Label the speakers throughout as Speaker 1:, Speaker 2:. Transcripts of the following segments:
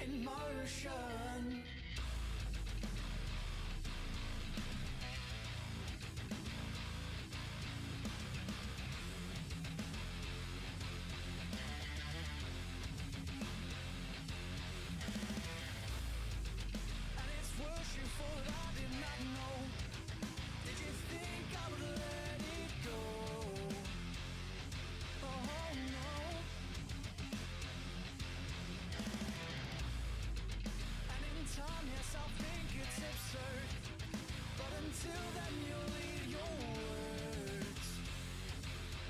Speaker 1: in motion. And it's worse you for that I did not know. Did you think I would let it go? Oh no. And in time, yes, I'll think it's absurd, but until then you'll leave your words.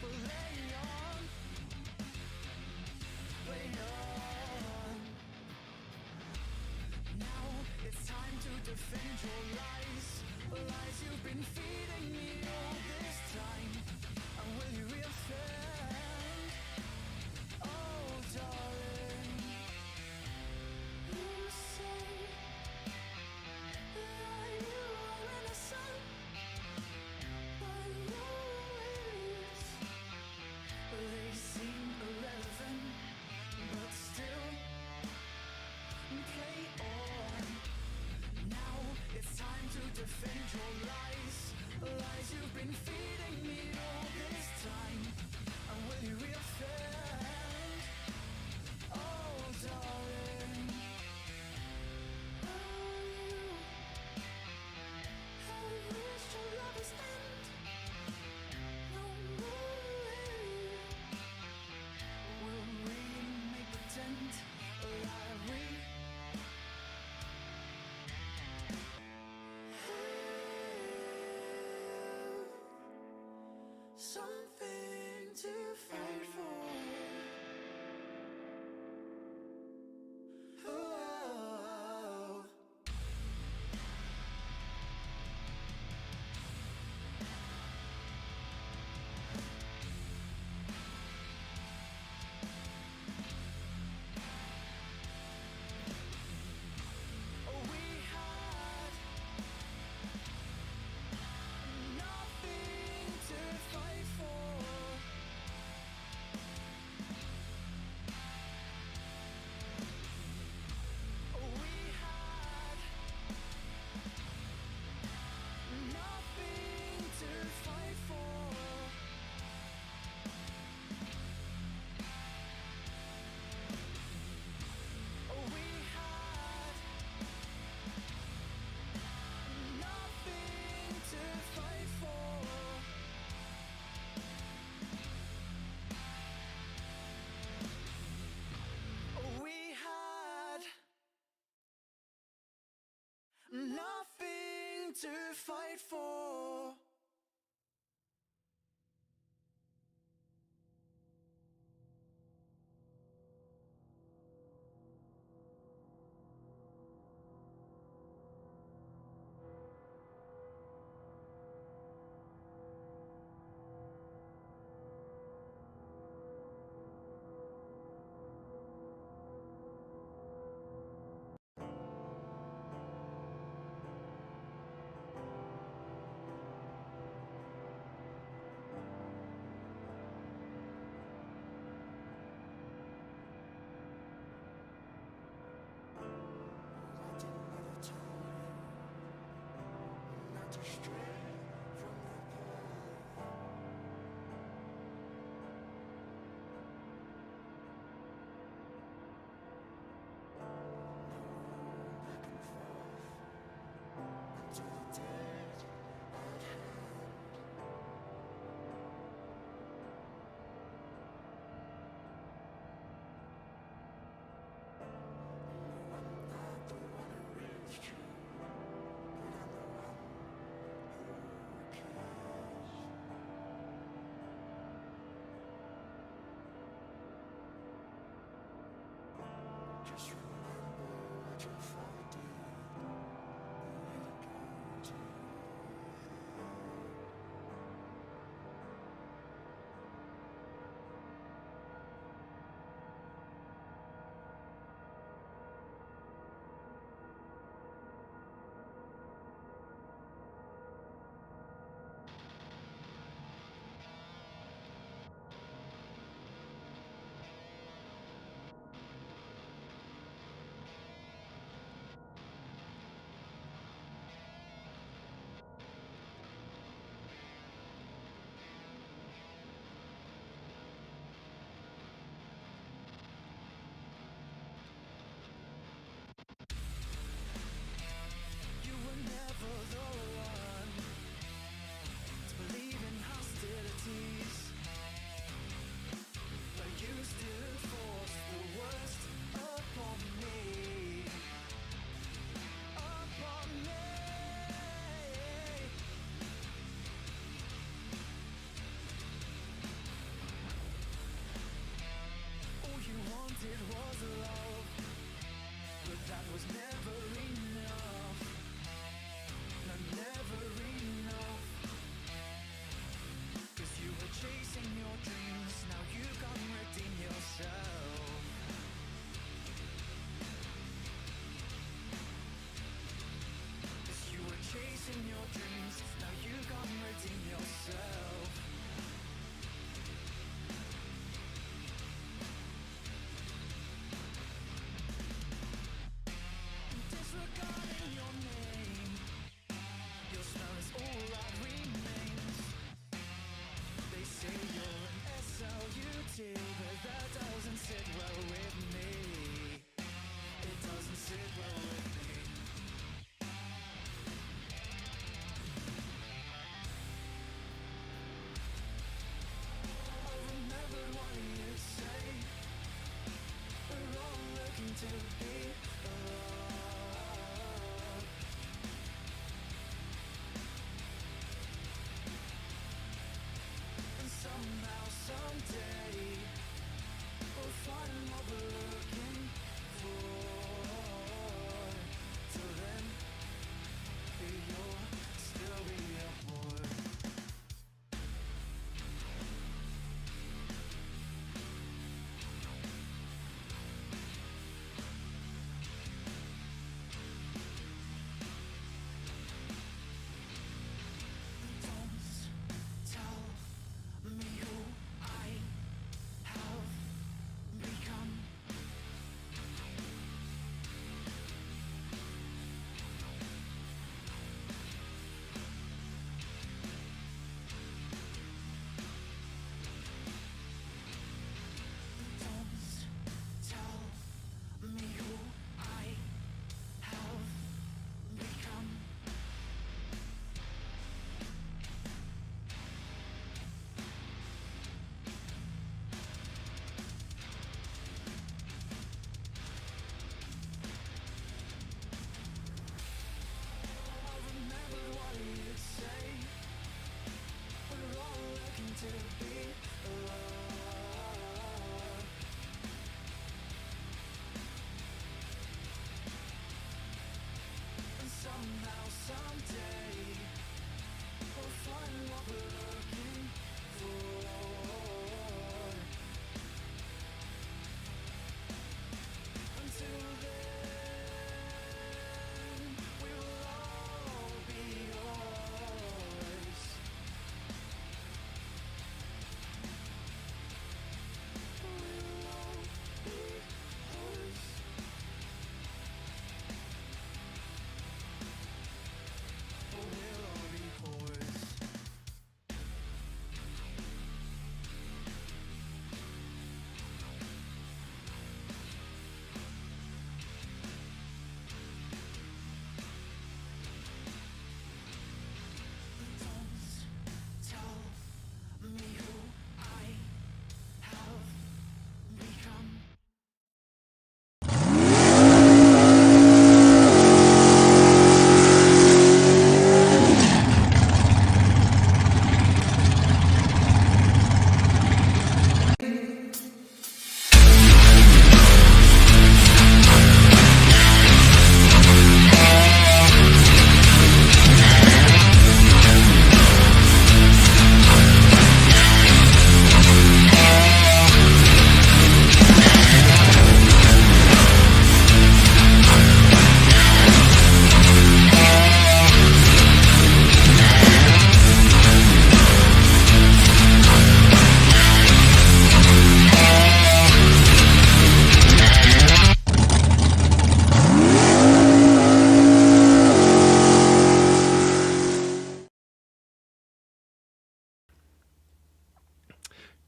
Speaker 1: Play on, play on. Now it's time to defend your lies, lies you've been feeding me all this time. And will you reoffend? Oh darling, you say that you are innocent, but your words, they seem irrelevant, but still play on. Now it's time to defend your lies, lies you've been feeding me all this time. And will you reoffend? Oh darling, oh you have reached your lover's end. No more will we make pretend like we something to fight for. Oh. Oh, we had nothing to fight for. Oh, we had nothing to fight for. Oh, we had nothing to fight for. Oh, we had nothing to fight for.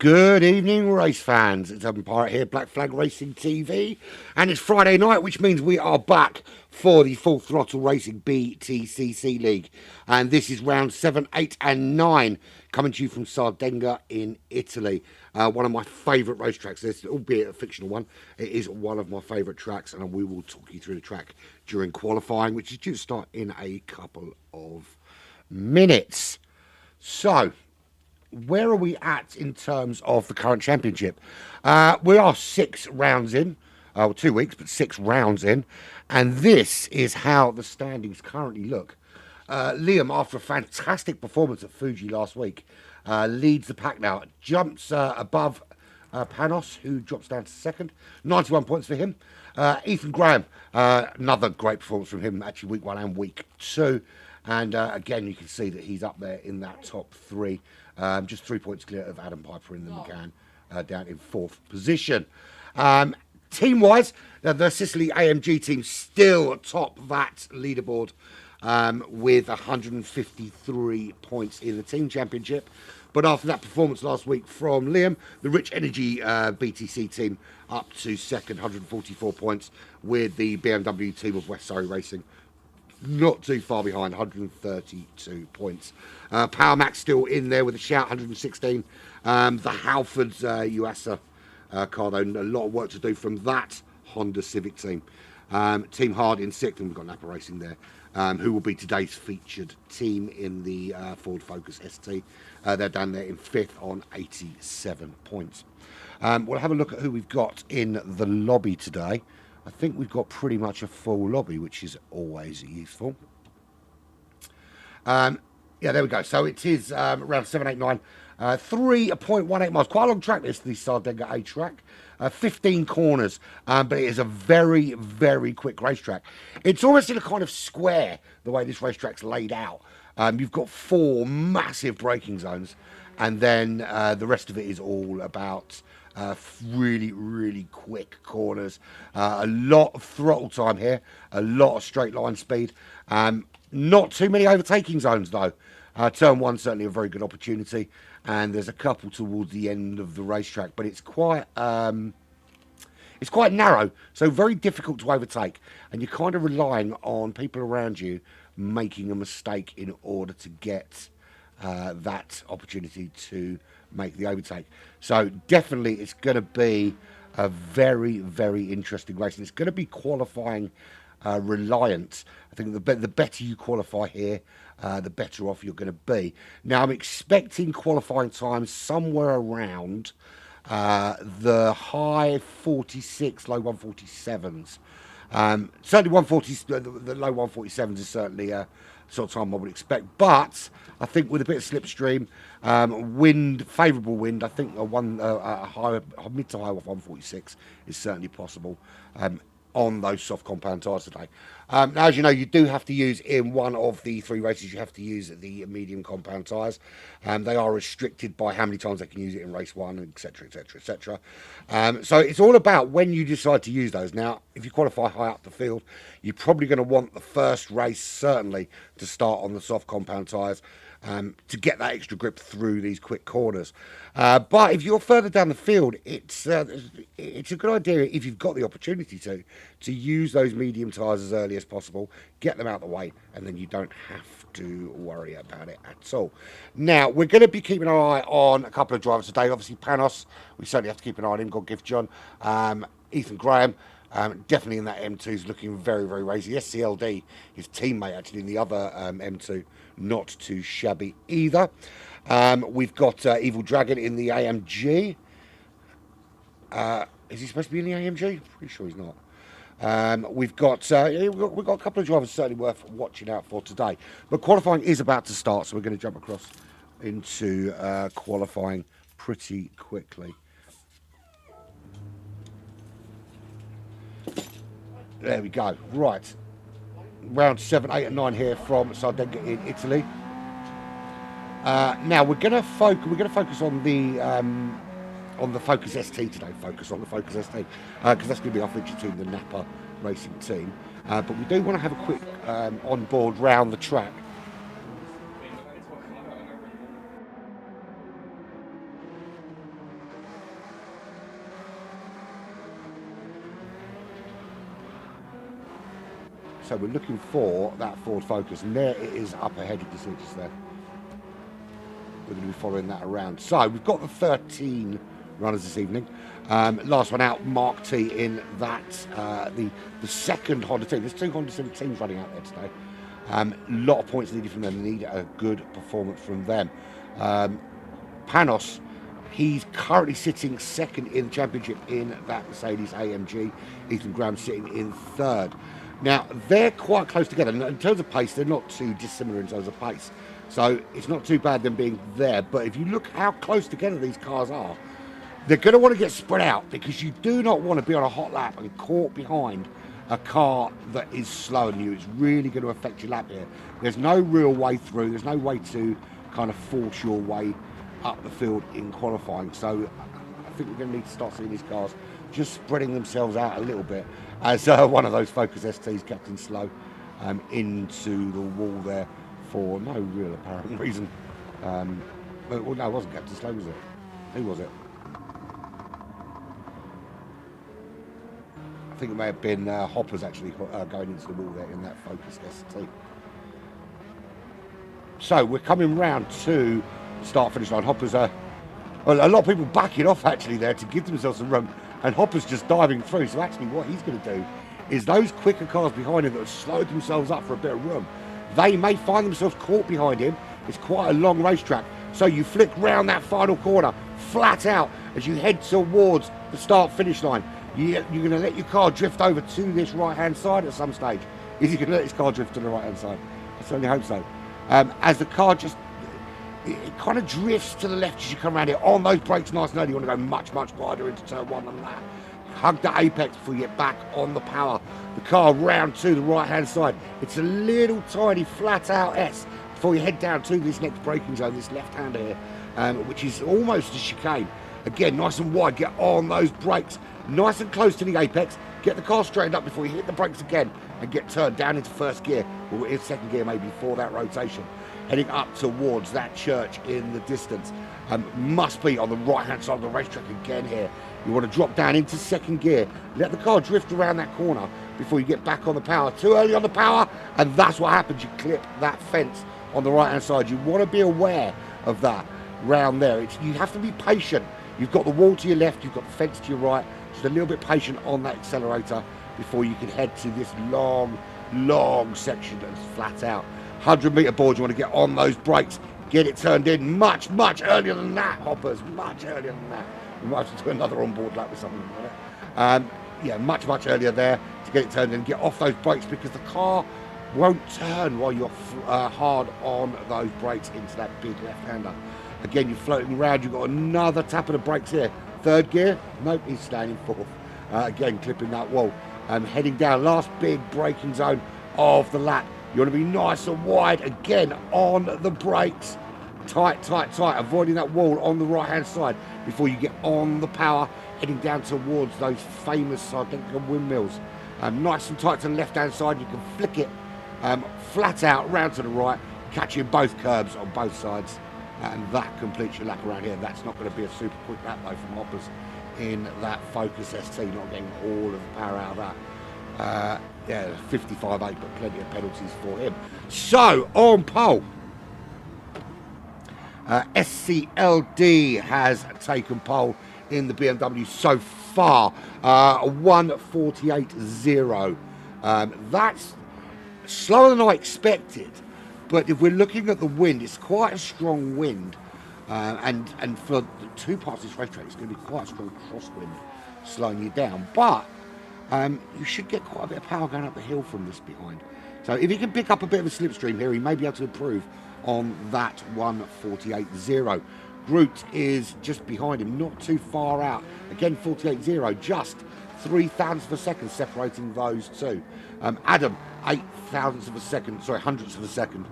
Speaker 2: Good evening, race fans. It's UrbanPyrate here, Black Flag Racing TV, and it's Friday night, which means we are back for the full Throttle Racing BTCC League. And this is round 7, 8, and 9, coming to you from Sardegna in Italy. One of my favourite racetracks, this, albeit a fictional one. It is one of my favourite tracks, and we will talk you through the track during qualifying, which is due to start in a couple of minutes. So, where are we at in terms of the current championship? We are 6 rounds in, 2 weeks, but 6 rounds in, and this is how the standings currently look. Liam, after a fantastic performance at Fuji last week, leads the pack now, jumps above Panos, who drops down to second. 91 points for him. Ethan Graham, another great performance from him, actually week 1 and week 2. And again, you can see that he's up there in that top 3. Just 3 points clear of Adam Piper in the McCann, down in 4th position. Team-wise, the Sicily AMG team still atop that leaderboard with 153 points in the team championship. But after that performance last week from Liam, the Rich Energy BTC team up to second, 144 points, with the BMW team of West Surrey Racing not too far behind, 132 points. Power Max still in there with a shout, 116. The Halfords USA car, though, a lot of work to do from that Honda Civic team. Team Hard in 6th, and we've got Napa Racing there who will be today's featured team in the Ford Focus ST. They're down there in 5th on 87 points. We'll have a look at who we've got in the lobby today. I think we've got pretty much a full lobby, which is always useful. Yeah, there we go. So it is around 789, 3.18 miles. Quite a long track, this, the Sardegna A track. 15 corners, but it is a very, very quick racetrack. It's almost in a kind of square, the way this racetrack's laid out. You've got 4 massive braking zones, and then the rest of it is all about really, really quick corners. A lot of throttle time here, a lot of straight line speed. Not too many overtaking zones, though. Turn 1 certainly a very good opportunity, and there's a couple towards the end of the racetrack, but it's quite narrow, so very difficult to overtake, and you're kind of relying on people around you making a mistake in order to get that opportunity to make the overtake. So definitely it's going to be a very, very interesting race, and it's going to be qualifying reliant. I think the better you qualify here, the better off you're going to be. Now, I'm expecting qualifying times somewhere around the high 46, low 147s. Certainly 140s, the low 147s is certainly a sort of time I would expect. But I think with a bit of slipstream, wind, favourable wind, I think a mid to high of 146 is certainly possible. On those soft compound tyres today. Now, as you know, you do have to use, in one of the 3 races, you have to use the medium compound tyres. They are restricted by how many times they can use it in race 1, etc, etc, etc. So it's all about when you decide to use those. Now, if you qualify high up the field, you're probably going to want the first race, certainly, to start on the soft compound tyres. To get that extra grip through these quick corners. But if you're further down the field, it's a good idea, if you've got the opportunity to use those medium tyres as early as possible, get them out of the way, and then you don't have to worry about it at all. Now, we're going to be keeping an eye on a couple of drivers today. Obviously, Panos, we certainly have to keep an eye on him. God gift John. Ethan Graham. Definitely in that M2 is looking very, very racy. SCLD, his teammate actually in the other M2, not too shabby either. We've got Evil Dragon in the AMG. Is he supposed to be in the AMG? Pretty sure he's not. We've got a couple of drivers certainly worth watching out for today. But qualifying is about to start, so we're going to jump across into qualifying pretty quickly. There we go. Right, round 7, 8, and 9 here from Sardegna in Italy. Now we're going to focus on the Focus ST today. Focus on the Focus ST because that's going to be our feature team, the Napa Racing team. But we do want to have a quick on board round the track. So we're looking for that Ford Focus, and there it is up ahead. You can see it just there. We're going to be following that around. So we've got the 13 runners this evening. Last one out, Mark T in that, the second Honda team. There's 2 Honda Civic teams running out there today. A lot of points needed from them. They need a good performance from them. Panos, he's currently sitting second in the championship in that Mercedes AMG. Ethan Graham sitting in third. Now, they're quite close together. In terms of pace, they're not too dissimilar in terms of pace. So it's not too bad them being there. But if you look how close together these cars are, they're going to want to get spread out because you do not want to be on a hot lap and caught behind a car that is slower than you. It's really going to affect your lap here. There's no real way through. There's no way to kind of force your way up the field in qualifying. So I think we're going to need to start seeing these cars just spreading themselves out a little bit as one of those Focus STs kept in slow into the wall there for no real apparent reason. Well, no, it wasn't Captain Slow, was it? Who was it? I think it may have been Hoppers actually going into the wall there in that Focus ST. So we're coming round to start-finish line. Hoppers are a lot of people backing off actually there to give themselves some room, and Hopper's just diving through. So actually what he's going to do is those quicker cars behind him that have slowed themselves up for a bit of room, they may find themselves caught behind him. It's quite a long racetrack, so you flick round that final corner, flat out, as you head towards the start-finish line. You're going to let your car drift over to this right-hand side at some stage. Is he going to let his car drift to the right-hand side? I certainly hope so. As the car just, it kind of drifts to the left as you come around here. On those brakes nice and early, you want to go much, much wider into turn one than that. Hug the apex before you get back on the power. The car round to the right-hand side. It's a little tiny flat-out S before you head down to this next braking zone, this left-hander here, which is almost a chicane. Again, nice and wide, get on those brakes, nice and close to the apex, get the car straightened up before you hit the brakes again and get turned down into first gear, or in second gear maybe for that rotation, heading up towards that church in the distance. Must be on the right-hand side of the racetrack again here. You want to drop down into second gear, let the car drift around that corner before you get back on the power. Too early on the power, and that's what happens. You clip that fence on the right-hand side. You want to be aware of that round there. You have to be patient. You've got the wall to your left, you've got the fence to your right. Just a little bit patient on that accelerator before you can head to this long, long section that's flat out. 100-metre board, you want to get on those brakes, get it turned in much, much earlier than that, hoppers, much earlier than that. We might have to do another on-board lap with something like that. Yeah, much, much earlier there to get it turned in. Get off those brakes because the car won't turn while you're hard on those brakes into that big left-hander. Again, you're floating around, you've got another tap of the brakes here. Third gear, nope, he's staying in fourth. Again, clipping that wall. Heading down, last big braking zone of the lap. You want to be nice and wide, again, on the brakes. Tight, tight, tight, avoiding that wall on the right-hand side before you get on the power, heading down towards those famous Sardegna windmills. Nice and tight to the left-hand side, you can flick it flat out, round to the right, catching both curbs on both sides. And that completes your lap around here. That's not going to be a super quick lap though from hoppers in that Focus ST, not getting all of the power out of that. Yeah, 55.8, but plenty of penalties for him. So, on pole, SCLD has taken pole in the BMW so far, 1:48.0. That's slower than I expected. But if we're looking at the wind, it's quite a strong wind. And for the two parts of this racetrack, it's going to be quite a strong crosswind slowing you down. But you should get quite a bit of power going up the hill from this behind. So if he can pick up a bit of a slipstream here, he may be able to improve on that 1:48.0. Groot is just behind him, not too far out. Again, 48.0, just 3 thousandths of a second separating those two. Adam, 8 thousandths of a second, sorry, hundredths of a second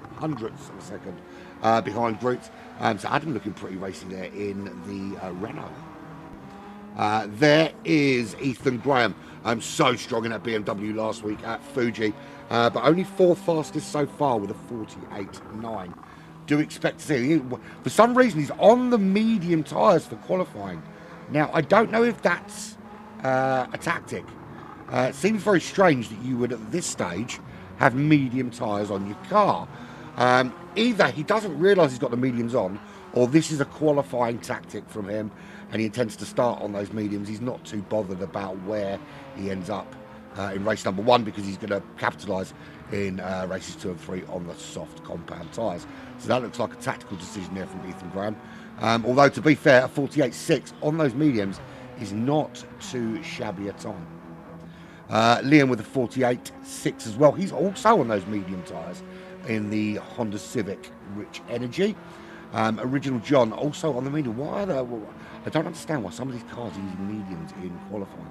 Speaker 2: behind Groot. So Adam looking pretty racy there in the Renault. There is Ethan Graham. So strong in that BMW last week at Fuji, but only 4th fastest so far with a 48.9. Do expect to see, for some reason he's on the medium tyres for qualifying. Now I don't know if that's a tactic. It seems very strange that you would at this stage have medium tyres on your car. Either he doesn't realise he's got the mediums on, or this is a qualifying tactic from him and he intends to start on those mediums. He's not too bothered about where he ends up in race number 1 because he's going to capitalise in races 2 and 3 on the soft compound tyres. So that looks like a tactical decision there from Ethan Graham. Although to be fair, a 48.6 on those mediums is not too shabby at all. Liam with a 48.6 as well. He's also on those medium tyres in the Honda Civic Rich Energy. Original John also on the medium. Why are there? I don't understand why some of these cars are using mediums in qualifying.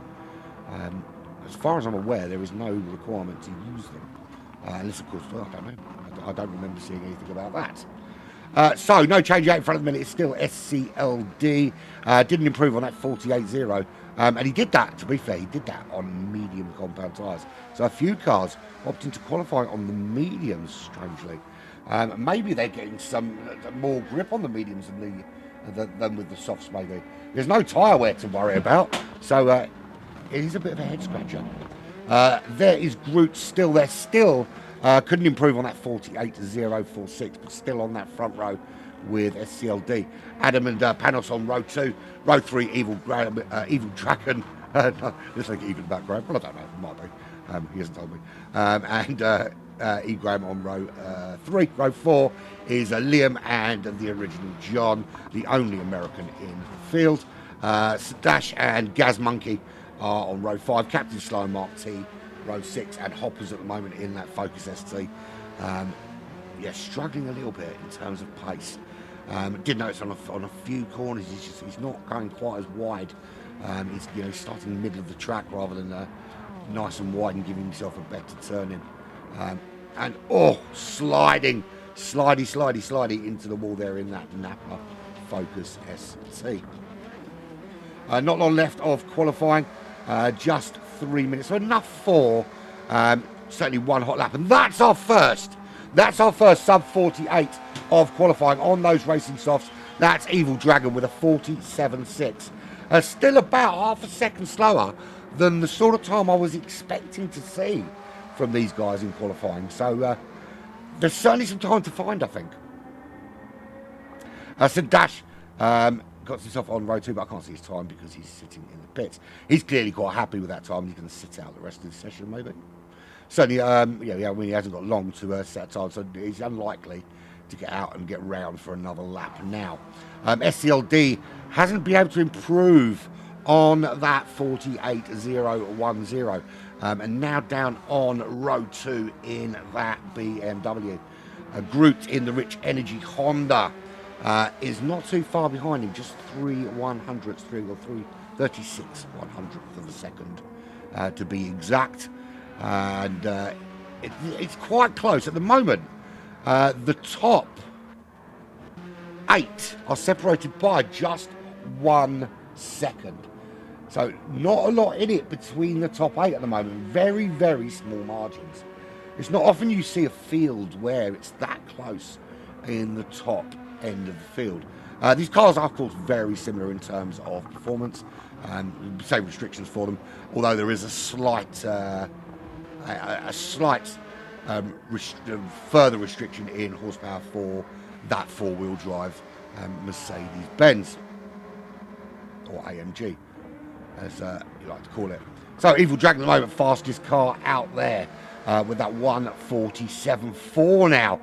Speaker 2: As far as I'm aware, there is no requirement to use them. Unless, of course, well, I don't know. I don't remember seeing anything about that. So, no change out in front of the minute. It's still SCLD. Didn't improve on that 48.0. And he did that, to be fair, he did that on medium compound tyres. So a few cars opting to qualify on the mediums, strangely. Maybe they're getting some more grip on the mediums than with the softs, maybe. There's no tyre wear to worry about, so it is a bit of a head scratcher. There is Groot still there, couldn't improve on that 48.046, but still on that front row with SCLD. Adam and Panos on row 2. Row 3, Evil Dragon. Looks like even background, but I don't know, it might be. He hasn't told me. And E. Graham on row 3. Row 4 is Liam and the original John, the only American in the field. Dash and Gaz Monkey are on row 5. Captain Slow Mark T, row 6, and Hoppers at the moment in that Focus ST. Yeah, struggling a little bit in terms of pace. Did notice on a few corners he's not going quite as wide. He's starting in the middle of the track rather than nice and wide and giving himself a better turn in. And sliding into the wall there in that Napa Focus ST. Not long left of qualifying, just 3 minutes, so enough for certainly one hot lap, and that's our first sub 48 of qualifying on those racing softs. That's Evil Dragon with a 47.6, still about half a second slower than the sort of time I was expecting to see from these guys in qualifying. So there's certainly some time to find, I think. So Dash got himself on row 2, but I can't see his time because he's sitting in the pits. He's clearly quite happy with that time. He's going to sit out the rest of the session, maybe. Certainly, he hasn't got long to set time, so he's unlikely to get out and get round for another lap now. SCLD hasn't been able to improve on that 48.010, and now down on row 2 in that BMW. Grouped in the Rich Energy Honda is not too far behind him, just 36 100th of a second to be exact. And it's quite close at the moment. The top 8 are separated by just 1 second. So not a lot in it between the top 8 at the moment. Very, very small margins. It's not often you see a field where it's that close in the top end of the field. These cars are, of course, very similar in terms of performance. Same restrictions for them, although there is a slight further restriction in horsepower for that four-wheel drive Mercedes-Benz, or AMG, as you like to call it. So Evil Dragon at the moment, fastest car out there with that 1:47.4 now,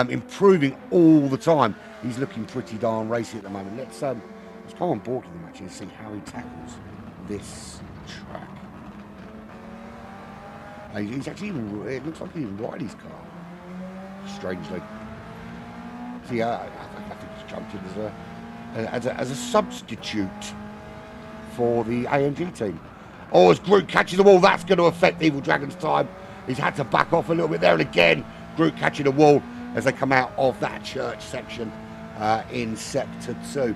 Speaker 2: improving all the time. He's looking pretty darn racy at the moment. Let's come on board with him actually and see how he tackles this track. He's actually it looks like he even ride his car, strangely. See, I think he's jumped in as a substitute for the AMG team. Oh, as Groot catches the wall, that's going to affect Evil Dragon's time. He's had to back off a little bit there, and again, Groot catching the wall as they come out of that church section in Sector 2.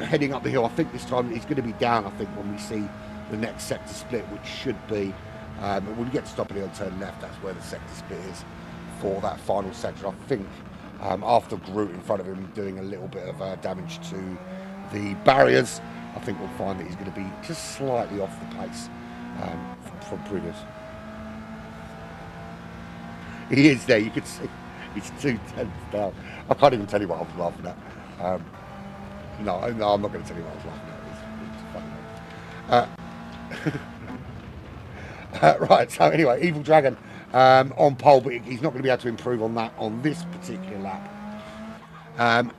Speaker 2: Heading up the hill, I think this time he's going to be down, I think, when we see the next sector split, which should be, when we get to stop at the hill and turn left, that's where the sector split is for that final section. I think after Groot in front of him doing a little bit of damage to the barriers, I think we'll find that he's going to be just slightly off the pace from previous. He is there, you can see he's 2 tenths down. I can't even tell you what I was laughing at. No, I'm not going to tell you what I was laughing at. It's funny. Right, so anyway, Evil Dragon on pole, but he's not going to be able to improve on that on this particular lap.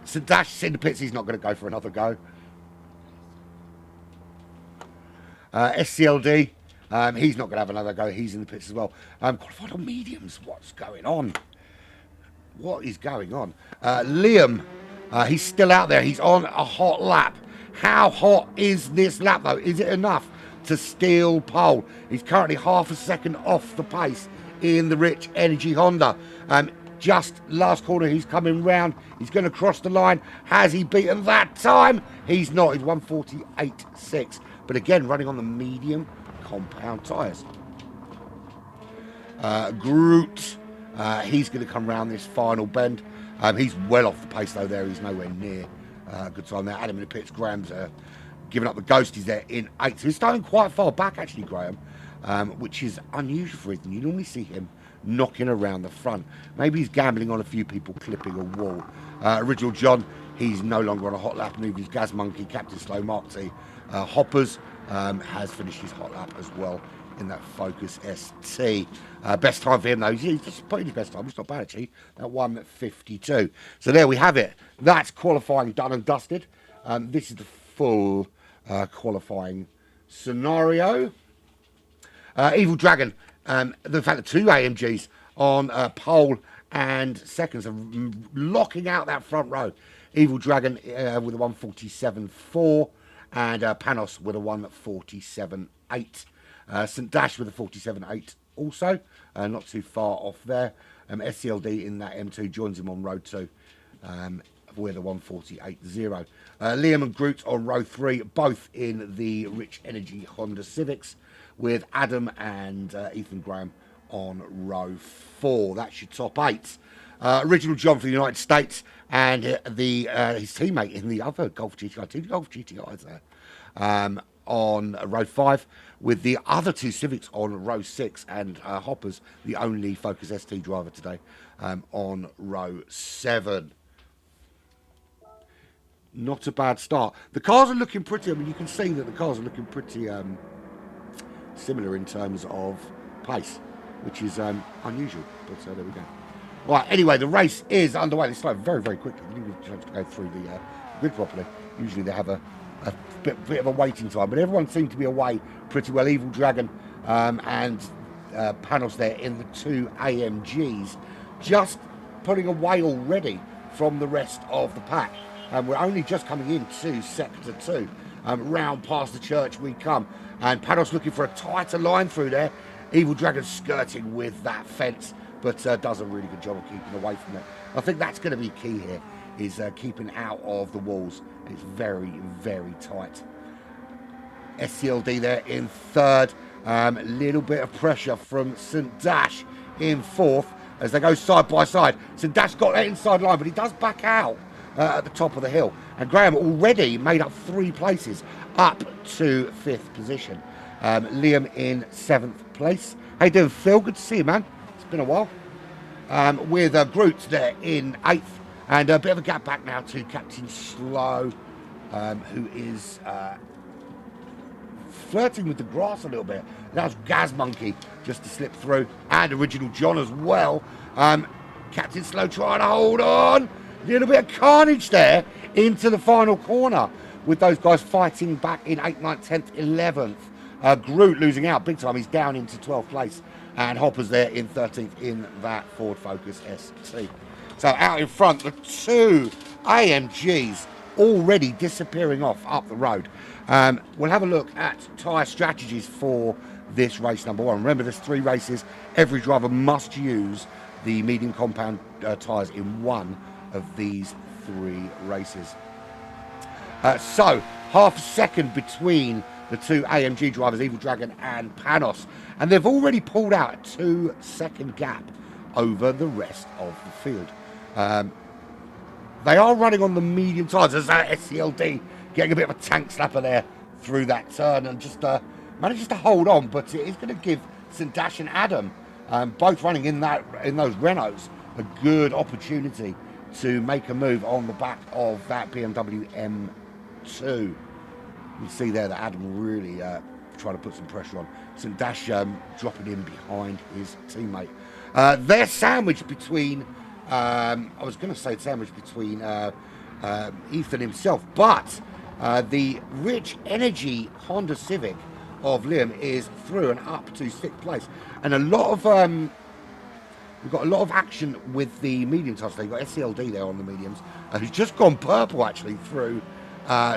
Speaker 2: So Dash in the pits, he's not going to go for another go. SCLD, he's not going to have another go. He's in the pits as well. Qualified on mediums. What's going on? What is going on? Liam, he's still out there. He's on a hot lap. How hot is this lap, though? Is it enough to steal pole? He's currently half a second off the pace in the Rich Energy Honda. Just last corner, he's coming round. He's going to cross the line. Has he beaten that time? He's not. He's 1:48.6. But again, running on the medium compound tyres. Groot, he's going to come round this final bend. He's well off the pace though there. He's nowhere near good time there. Adam in the pits. Graham's giving up the ghost. He's there in 8th. So he's starting quite far back actually, Graham, which is unusual for him. You normally see him knocking around the front. Maybe he's gambling on a few people clipping a wall. Original John, he's no longer on a hot lap move. He's Gaz Monkey, Captain Slow Mark T. Hoppers has finished his hot lap as well in that Focus ST. Best time for him though, he's just putting his best time, it's not bad actually, that 1:52. So there we have it, that's qualifying done and dusted. This is the full qualifying scenario. Evil Dragon, the fact that 2 AMGs on pole and seconds are locking out that front row. Evil Dragon with a 1:47.4 and Panos with a 1:47.8. St Dash with a 47.8 also, not too far off there. SCLD in that M2 joins him on row 2 with a 1:48.0. Liam and Groot on row 3, both in the Rich Energy Honda Civics, with Adam and Ethan Graham on row 4. That's your top 8. Original John for the United States and his teammate in the other Golf GTI, 2 Golf GTIs there, on row 5, with the other 2 Civics on row 6, and Hoppers, the only Focus ST driver today, on row 7. Not a bad start. The cars are looking pretty, I mean, you can see that the cars are looking pretty similar in terms of pace, which is unusual, but there we go. Right, anyway, the race is underway. They started very, very quickly. We didn't have a chance to go through the grid properly. Usually they have a bit of a waiting time, but everyone seemed to be away pretty well. Evil Dragon and Panos there in the 2 AMGs, just putting away already from the rest of the pack. We're only just coming into Sector 2. Round past the church we come. And Panos looking for a tighter line through there. Evil Dragon skirting with that fence, but does a really good job of keeping away from it. I think that's going to be key here, is keeping out of the walls. It's very, very tight. SCLD there in 3rd. Little bit of pressure from St Dash in 4th as they go side by side. St Dash got that inside line, but he does back out at the top of the hill. And Graham already made up 3 places up to 5th position. Liam in 7th place. How you doing, Phil? Good to see you, man. It's been a while. With Groot there in 8th. And a bit of a gap back now to Captain Slow, who is flirting with the grass a little bit. That was Gaz Monkey just to slip through. And Original John as well. Captain Slow trying to hold on. A little bit of carnage there into the final corner, with those guys fighting back in 8th, 9th, 10th, 11th. Groot losing out big time. He's down into 12th place. And Hopper's there in 13th in that Ford Focus ST. So out in front, the 2 AMGs already disappearing off up the road. We'll have a look at tyre strategies for this race number 1. Remember, there's 3 races. Every driver must use the medium compound tyres in one of these 3 races. So half a second between the 2 AMG drivers, Evil Dragon and Panos, and they've already pulled out a 2-second gap over the rest of the field. They are running on the medium tyres. There's that SCLD getting a bit of a tank slapper there through that turn, and just manages to hold on, but it is going to give St Dash and Adam, both running in those Renaults, a good opportunity to make a move on the back of that BMW M2. You see there that Adam really trying to put some pressure on. St Dash dropping in behind his teammate. They're sandwiched between, I was going to say sandwiched between Ethan himself, but the Rich Energy Honda Civic of Liam is through and up to 6th place. And a lot of, we've got a lot of action with the medium tyres. You've got SCLD there on the mediums, who's just gone purple actually through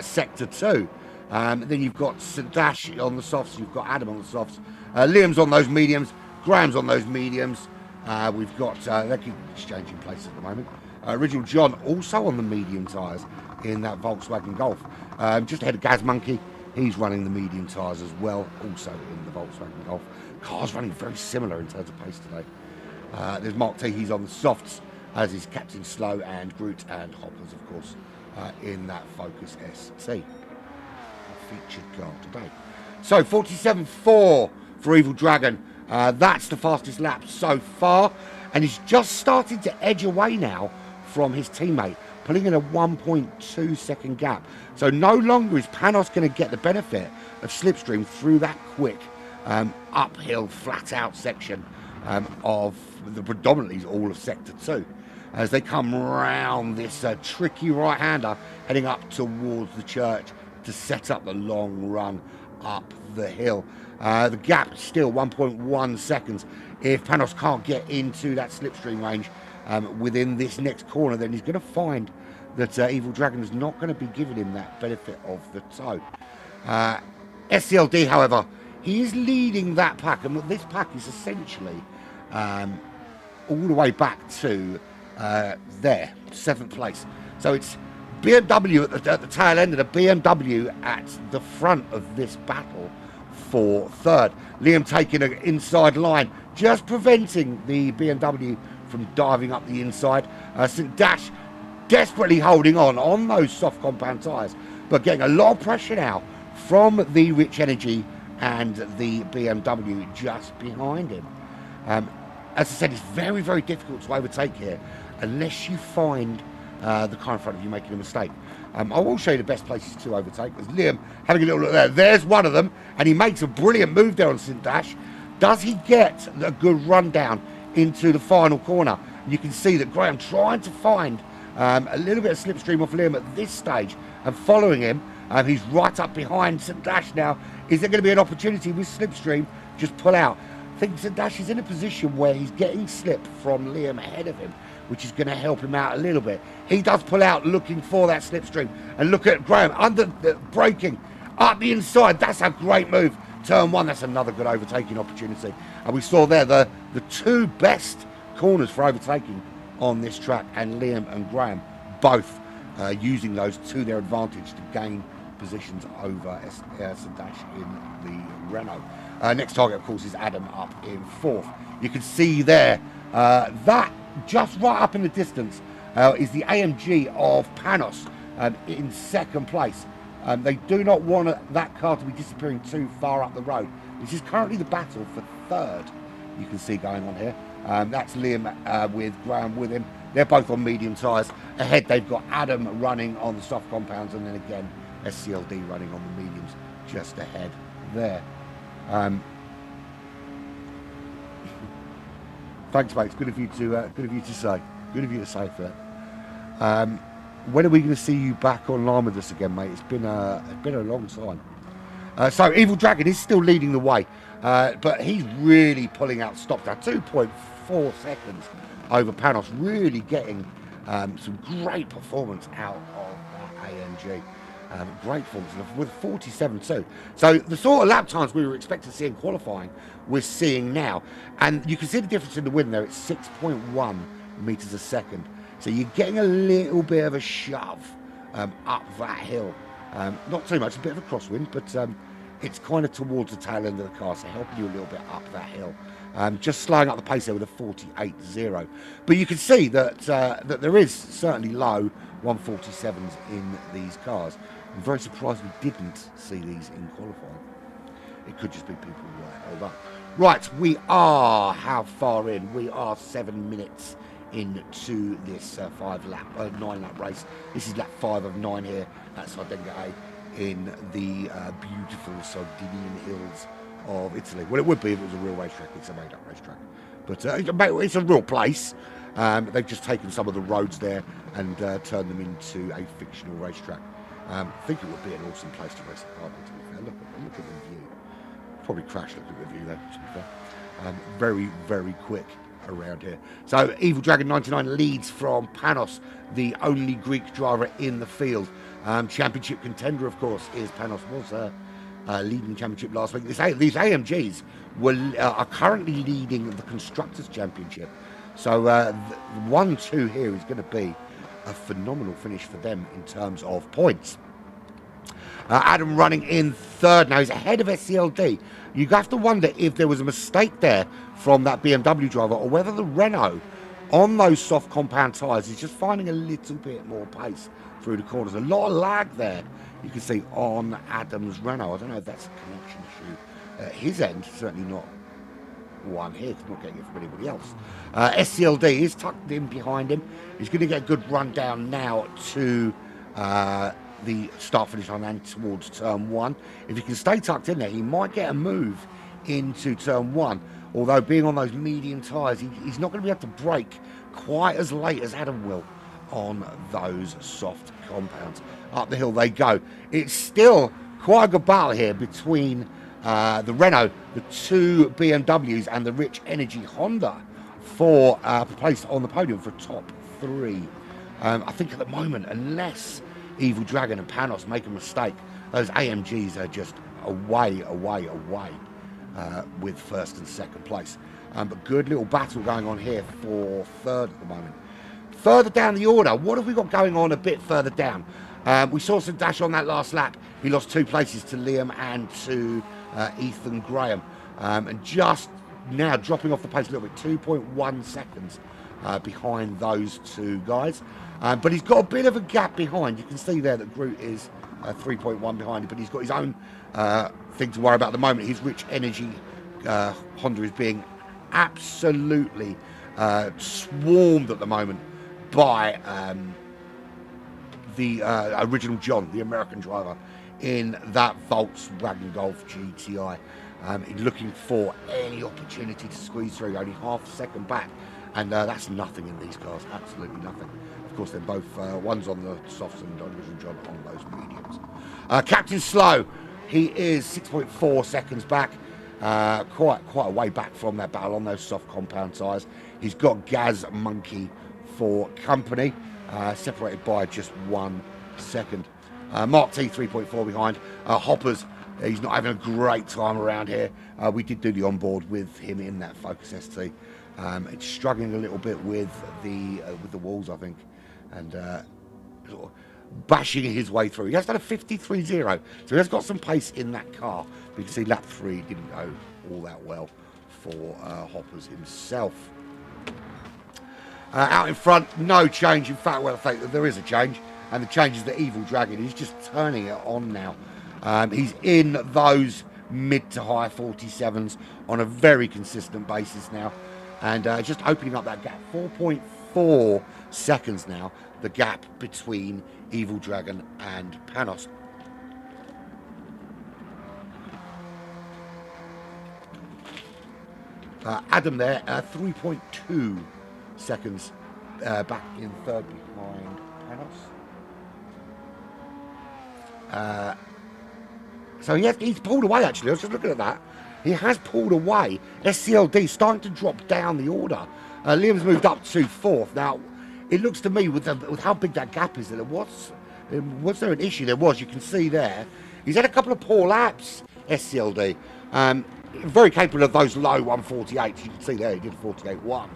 Speaker 2: Sector 2. Then you've got St Dash on the softs, you've got Adam on the softs, Liam's on those mediums, Graham's on those mediums. We've got, they keep exchanging places at the moment. Original John also on the medium tyres in that Volkswagen Golf. Just ahead of Gaz Monkey, he's running the medium tyres as well, also in the Volkswagen Golf. Cars running very similar in terms of pace today. There's Mark T, he's on the softs, as is Captain Slow and Groot and Hoppers, of course, in that Focus ST. Featured car today. So 47.4 for Evil Dragon. That's the fastest lap so far, and he's just started to edge away now from his teammate, pulling in a 1.2 second gap. So no longer is Panos going to get the benefit of slipstream through that quick uphill, flat out section of the predominantly all of Sector 2. As they come round this tricky right-hander heading up towards the church to set up the long run up the hill. The gap still 1.1 seconds. If Panos can't get into that slipstream range within this next corner, then he's going to find that Evil Dragon is not going to be giving him that benefit of the toe. SCLD, however, he is leading that pack, and this pack is essentially all the way back to there, 7th place. So it's BMW at the tail end of the BMW at the front of this battle for 3rd. Liam taking an inside line, just preventing the BMW from diving up the inside. St Dash desperately holding on those soft compound tyres, but getting a lot of pressure now from the Rich Energy and the BMW just behind him. As I said, it's very, very difficult to overtake here unless you find the car in front of you making a mistake. I will show you the best places to overtake. There's Liam having a little look there. There's one of them, and he makes a brilliant move there on St Dash. Does he get a good rundown into the final corner? You can see that Graham trying to find a little bit of slipstream off Liam at this stage and following him. He's right up behind St Dash now. Is there going to be an opportunity with slipstream? Just pull out. I think St Dash is in a position where he's getting slip from Liam ahead of him, which is going to help him out a little bit. He does pull out looking for that slipstream. And look at Graham under the braking up the inside. That's a great move. Turn 1, that's another good overtaking opportunity. And we saw there the two best corners for overtaking on this track, and Liam and Graham both using those to their advantage to gain positions over St Dash in the Renault. Next target, of course, is Adam up in 4th. You can see there that just right up in the distance is the AMG of Panos in 2nd place. They do not want that car to be disappearing too far up the road. This is currently the battle for 3rd, you can see going on here. That's Liam with Graham with him. They're both on medium tyres. Ahead they've got Adam running on the soft compounds, and then again SCLD running on the mediums just ahead there. Thanks, mate. It's good of you to say. Good of you to say that. When are we going to see you back online with us again, mate? It's been a long time. So Evil Dragon is still leading the way, but he's really pulling out stops now. 2.4 seconds over Panos, really getting some great performance out of that AMG. Great performance with 47.2. So the sort of lap times we were expecting to see in qualifying, we're seeing now. And you can see the difference in the win there. It's 6.1 meters a second. So you're getting a little bit of a shove up that hill. Not too much, a bit of a crosswind, but it's kind of towards the tail end of the car, so helping you a little bit up that hill. Just slowing up the pace there with a 48.0. But you can see that that there is certainly low 147s in these cars. I'm very surprised we didn't see these in qualifying. It could just be people who were held up. Right, we are how far in? We are 7 minutes into this 9-lap race. This is lap 5 of 9 here at Sardegna in the beautiful Sardinian hills of Italy. Well, it would be if it was a real racetrack. It's a made-up racetrack, but it's a real place. They've just taken some of the roads there and turned them into a fictional racetrack. I think it would be an awesome place to race a car. To be fair, look at the view. Probably crash looking at the view though. To be fair, very, very quick around here. So Evil Dragon 99 leads from Panos, the only Greek driver in the field. Championship contender, of course, is Panos. Was leading the championship last week. These AMGs are currently leading the Constructors' Championship. So 1-2 here is going to be a phenomenal finish for them in terms of points. Adam running in 3rd now. He's ahead of SCLD. You have to wonder if there was a mistake there from that BMW driver, or whether the Renault on those soft compound tyres is just finding a little bit more pace through the corners. A lot of lag there, you can see, on Adam's Renault. I don't know if that's a connection issue at his end. Certainly not one here, because I'm not getting it from anybody else. SCLD is tucked in behind him. He's going to get a good run down now to the start finish line and towards turn 1. If he can stay tucked in there, he might get a move into turn one. Although being on those medium tyres, he's not going to be able to brake quite as late as Adam will on those soft compounds. Up the hill they go. It's still quite a good battle here between the Renault, the two BMWs, and the Rich Energy Honda for place on the podium for top three. I think at the moment, unless Evil Dragon and Panos make a mistake, those AMGs are just away with first and second place. But good little battle going on here for third at the moment. Further down the order, what have we got going on a bit further down? We saw some dash on that last lap. He lost 2 places to Liam and to Ethan Graham. And just now dropping off the pace a little bit, 2.1 seconds behind those two guys. But he's got a bit of a gap behind. You can see there that Groot is 3.1 behind him, but he's got his own thing to worry about at the moment. His Rich Energy Honda is being absolutely swarmed at the moment by the original John, the American driver, in that Volkswagen Golf GTI. Looking for any opportunity to squeeze through, only half a second back, and that's nothing in these cars, absolutely nothing. Of course, they're both, one's on the softs and original John on those mediums. Captain Slow, he is 6.4 seconds back, quite a way back from that battle on those soft compound tyres. He's got Gaz Monkey for company, separated by just 1 second. Mark T 3.4 behind. Hoppers, he's not having a great time around here. We did do the onboard with him in that Focus ST. It's struggling a little bit with the walls, I think, and sort of bashing his way through. He has done a 53.0, so he has got some pace in that car. But you can see lap 3 didn't go all that well for Hoppers himself. Out in front, no change. In fact, well, I think there is a change, and the change is the Evil Dragon. He's just turning it on now. He's in those mid to high 47s on a very consistent basis now, and just opening up that gap. 4.4 seconds now, the gap between Evil Dragon and Panos. Adam there, 3.2 seconds back in third behind Panos. So he's pulled away, actually. I was just looking at that. He has pulled away. SCLD starting to drop down the order. Liam's moved up to fourth. Now, it looks to me, with how big that gap is, that was there an issue? There was. You can see there. He's had a couple of poor laps, SCLD. Very capable of those low 148s. You can see there, he did 48.1.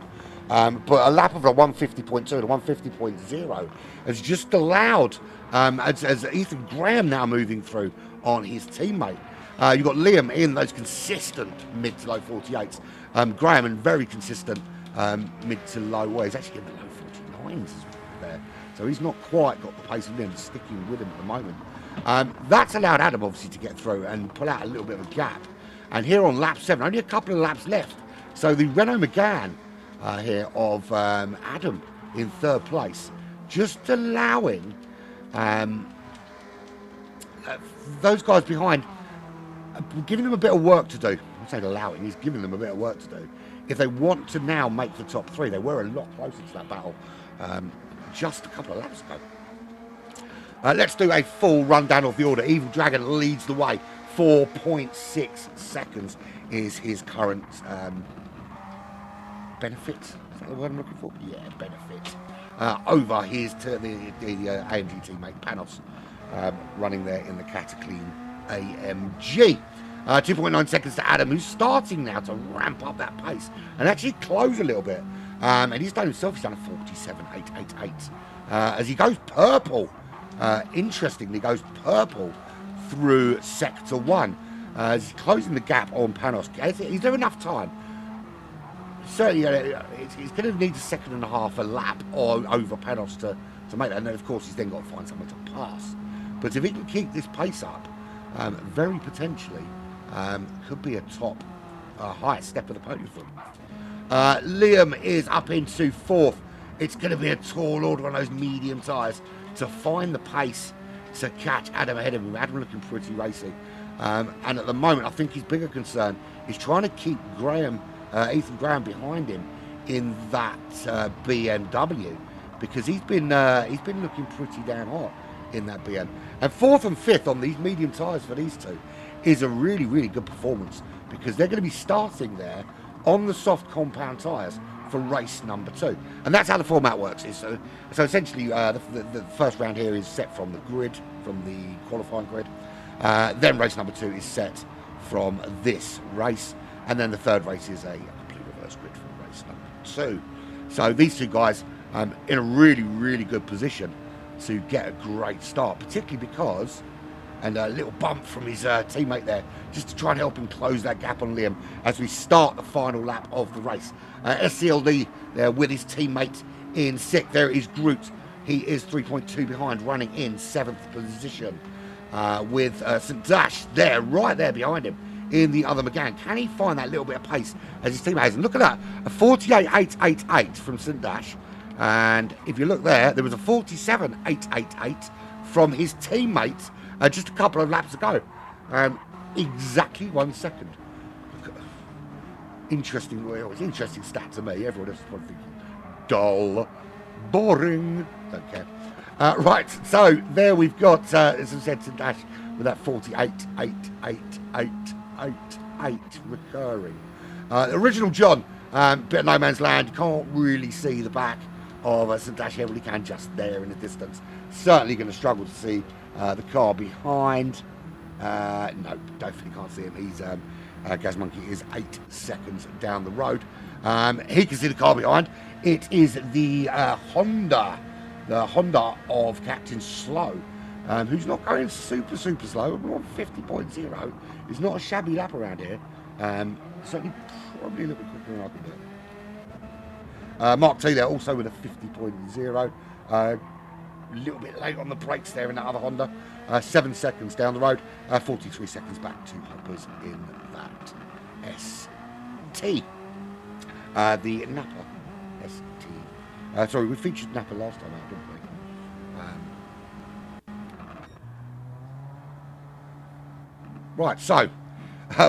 Speaker 2: But a lap of a 150.2 to 150.0 has just allowed, as Ethan Graham now moving through on his teammate. You've got Liam in those consistent mid to low 48s. Graham in very consistent mid to low, well, he's actually in the low 49s there. So he's not quite got the pace of Liam, sticking with him at the moment. That's allowed Adam, obviously, to get through and pull out a little bit of a gap. And here on lap 7, only a couple of laps left. So the Renault Megane here of Adam in third place, just allowing those guys behind, giving them a bit of work to do. I'm saying allowing, he's giving them a bit of work to do. If they want to now make the top 3, they were a lot closer to that battle just a couple of laps ago. Let's do a full rundown of the order. Evil Dragon leads the way. 4.6 seconds is his current benefit. Is that the word I'm looking for? Yeah, benefit. Over his the AMG teammate Panos, running there in the Cataclean AMG. 2.9 seconds to Adam, who's starting now to ramp up that pace and actually close a little bit. And he's done himself, he's done a 47.888. As he goes purple, interestingly goes purple through Sector 1. He's closing the gap on Panos. Is there enough time? Certainly, he's going to need a second and a half a lap or over Panos to make that. And then, of course, he's then got to find someone to pass. But if he can keep this pace up, very potentially could be a top highest step of the podium for him. Liam is up into fourth. It's going to be a tall order on those medium tyres to find the pace to catch Adam ahead of him. Adam looking pretty racy. And at the moment, I think his bigger concern is trying to keep Ethan Graham behind him in that BMW, because he's been looking pretty damn hot in that BM. And fourth and fifth on these medium tyres for these two is a really, really good performance, because they're going to be starting there on the soft compound tyres for race number 2. And that's how the format works. So essentially, the first round here is set from the grid, from the qualifying grid. Then race number 2 is set from this race. And then the third race is a complete reverse grid from race number 2. So these two guys in a really, really good position to get a great start, particularly because, and a little bump from his teammate there, just to try and help him close that gap on Liam as we start the final lap of the race. SCLD there with his teammate in 6th. There is Groot. He is 3.2 behind, running in 7th position, with St Dash there, right there behind him in the other McGann. Can he find that little bit of pace as his teammate has? And look at that, a 48.888 from St Dash. And if you look there, there was a 47.888 from his teammate just a couple of laps ago. Exactly 1 second. Interesting, well, it's an interesting stat to me. Everyone else is probably thinking, dull, boring, don't care. Right, so there we've got, as I said, St Dash with that 48.88888 recurring. The original John, bit of no man's land, can't really see the back of St Dash here, but he can just there in the distance. Certainly going to struggle to see the car behind. No, definitely can't see him. He's Gaz Monkey is 8 seconds down the road. He can see the car behind. It is the Honda of Captain Slow, who's not going super slow. We're on 50.0. It's not a shabby lap around here. Certainly probably a little bit quicker than I can do. Mark T there also with a 50.0. A little bit late on the brakes there in that other Honda. 7 seconds down the road. 43 seconds back to Hoppers in that ST. The Napa ST. Sorry, we featured Napa last time out, didn't we? Right, so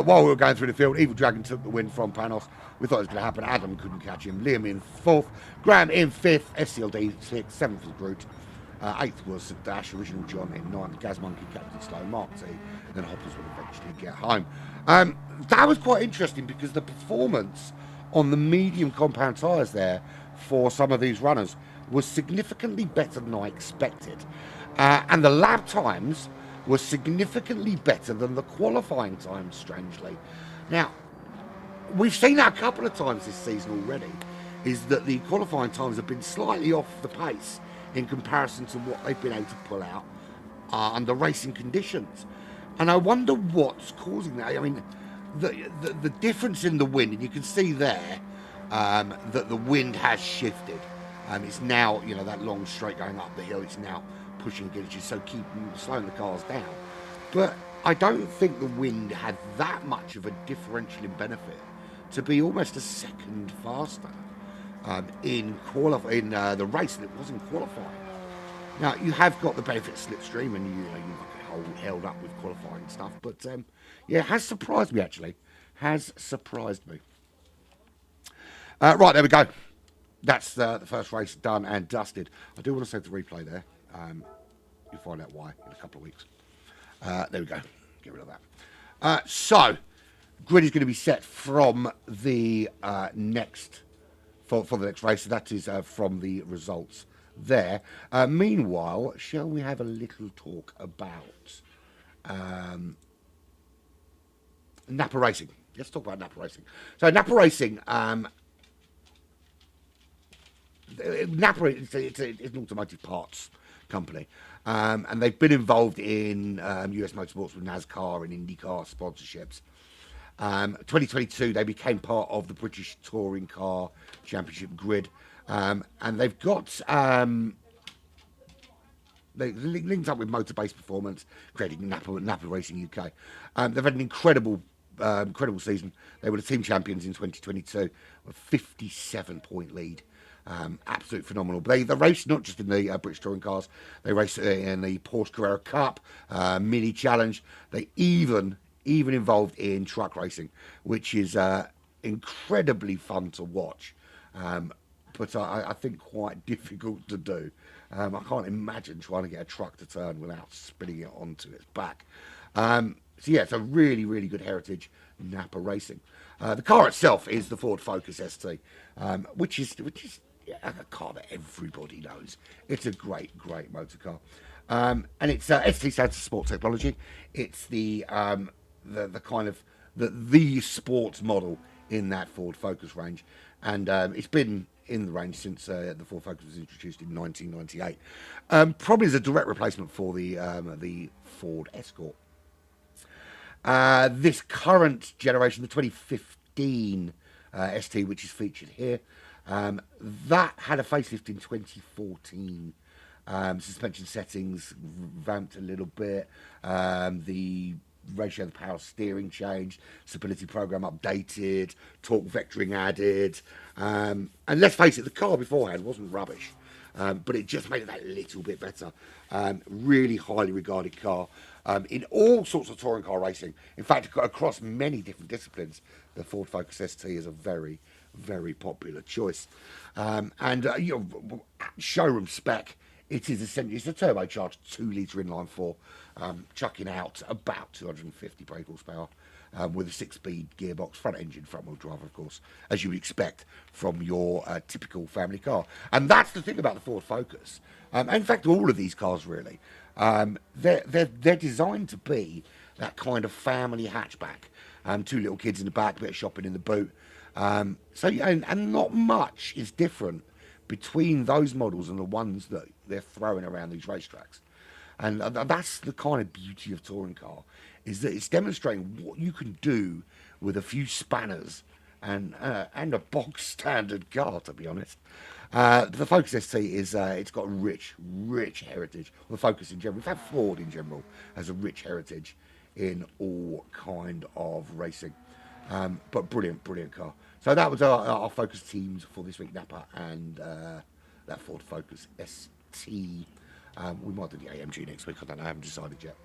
Speaker 2: while we were going through the field, Evil Dragon took the win from Panos. We thought it was going to happen. Adam couldn't catch him. Liam in 4th. Graham in 5th. SCLD 6th. 7th was Groot. 8th was St Dash. Original John in 9th. Gaz Monkey, Captain Slow, Mark T. Then Hoppers would eventually get home. That was quite interesting because the performance on the medium compound tyres there for some of these runners was significantly better than I expected. And the lap times were significantly better than the qualifying times, strangely. Now, we've seen that a couple of times this season already, is that the qualifying times have been slightly off the pace in comparison to what they've been able to pull out under racing conditions. And I wonder what's causing that. I mean, the difference in the wind, and you can see there that the wind has shifted. It's now, that long straight going up the hill, it's now pushing against you, so slowing the cars down. But I don't think the wind had that much of a differential in benefit to be almost a second faster in the race than it was in qualifying. Now, you have got the benefit of slipstream, and you might get held up with qualifying stuff, but it has surprised me, actually. Has surprised me. Right, there we go. That's the first race done and dusted. I do want to save the replay there. You'll find out why in a couple of weeks. There we go. Get rid of that. So, grid is going to be set from the next for the next race. So that is from the results there. Meanwhile, shall we have a little talk about Napa Racing? Let's talk about Napa Racing. So Napa Racing, Napa it's an automotive parts company, and they've been involved in US motorsports with NASCAR and IndyCar sponsorships. 2022, they became part of the British Touring Car Championship grid, and they've got they linked up with Motorbase Performance, creating Napa Racing UK. They've had an incredible season. They were the team champions in 2022, a 57-point lead. Absolute phenomenal. They race not just in the British touring cars; they race in the Porsche Carrera Cup, Mini Challenge. They even involved in truck racing, which is incredibly fun to watch. Um, but I think quite difficult to do. I can't imagine trying to get a truck to turn without spinning it onto its back. So yeah, it's a really good heritage Napa racing. The car itself is the Ford Focus ST, which is yeah, a car that everybody knows. It's a great motor car, and it's ST stands for Sport Technology. It's the kind of the sports model in that Ford Focus range, and it's been in the range since the Ford Focus was introduced in 1998. Probably as a direct replacement for the Ford Escort. This current generation, the 2015 ST, which is featured here, that had a facelift in 2014. Suspension settings vamped a little bit. The ratio of the power steering changed. Stability program updated. Torque vectoring added. And let's face it, the car beforehand wasn't rubbish. But it just made it that little bit better. Really highly regarded car in all sorts of touring car racing. In fact, across many different disciplines, the Ford Focus ST is a very popular choice. And showroom spec, it is essentially it's a turbocharged 2 litre inline four, chucking out about 250 brake horsepower. With a 6-speed gearbox, front engine, front wheel drive, of course, as you would expect from your typical family car. And that's the thing about the Ford Focus. And in fact, all of these cars really, they're designed to be that kind of family hatchback. Two little kids in the back, a bit of shopping in the boot. So yeah, and not much is different between those models and the ones that they're throwing around these racetracks. And that's the kind of beauty of touring car, is that it's demonstrating what you can do with a few spanners and a box standard car. To be honest, the Focus ST is it's got a rich heritage. Well, the Focus in general, in fact, Ford in general has a rich heritage in all kind of racing. But brilliant car. So that was our Focus teams for this week, Napa and that Ford Focus ST. We might do the AMG next week. I don't know. I haven't decided yet.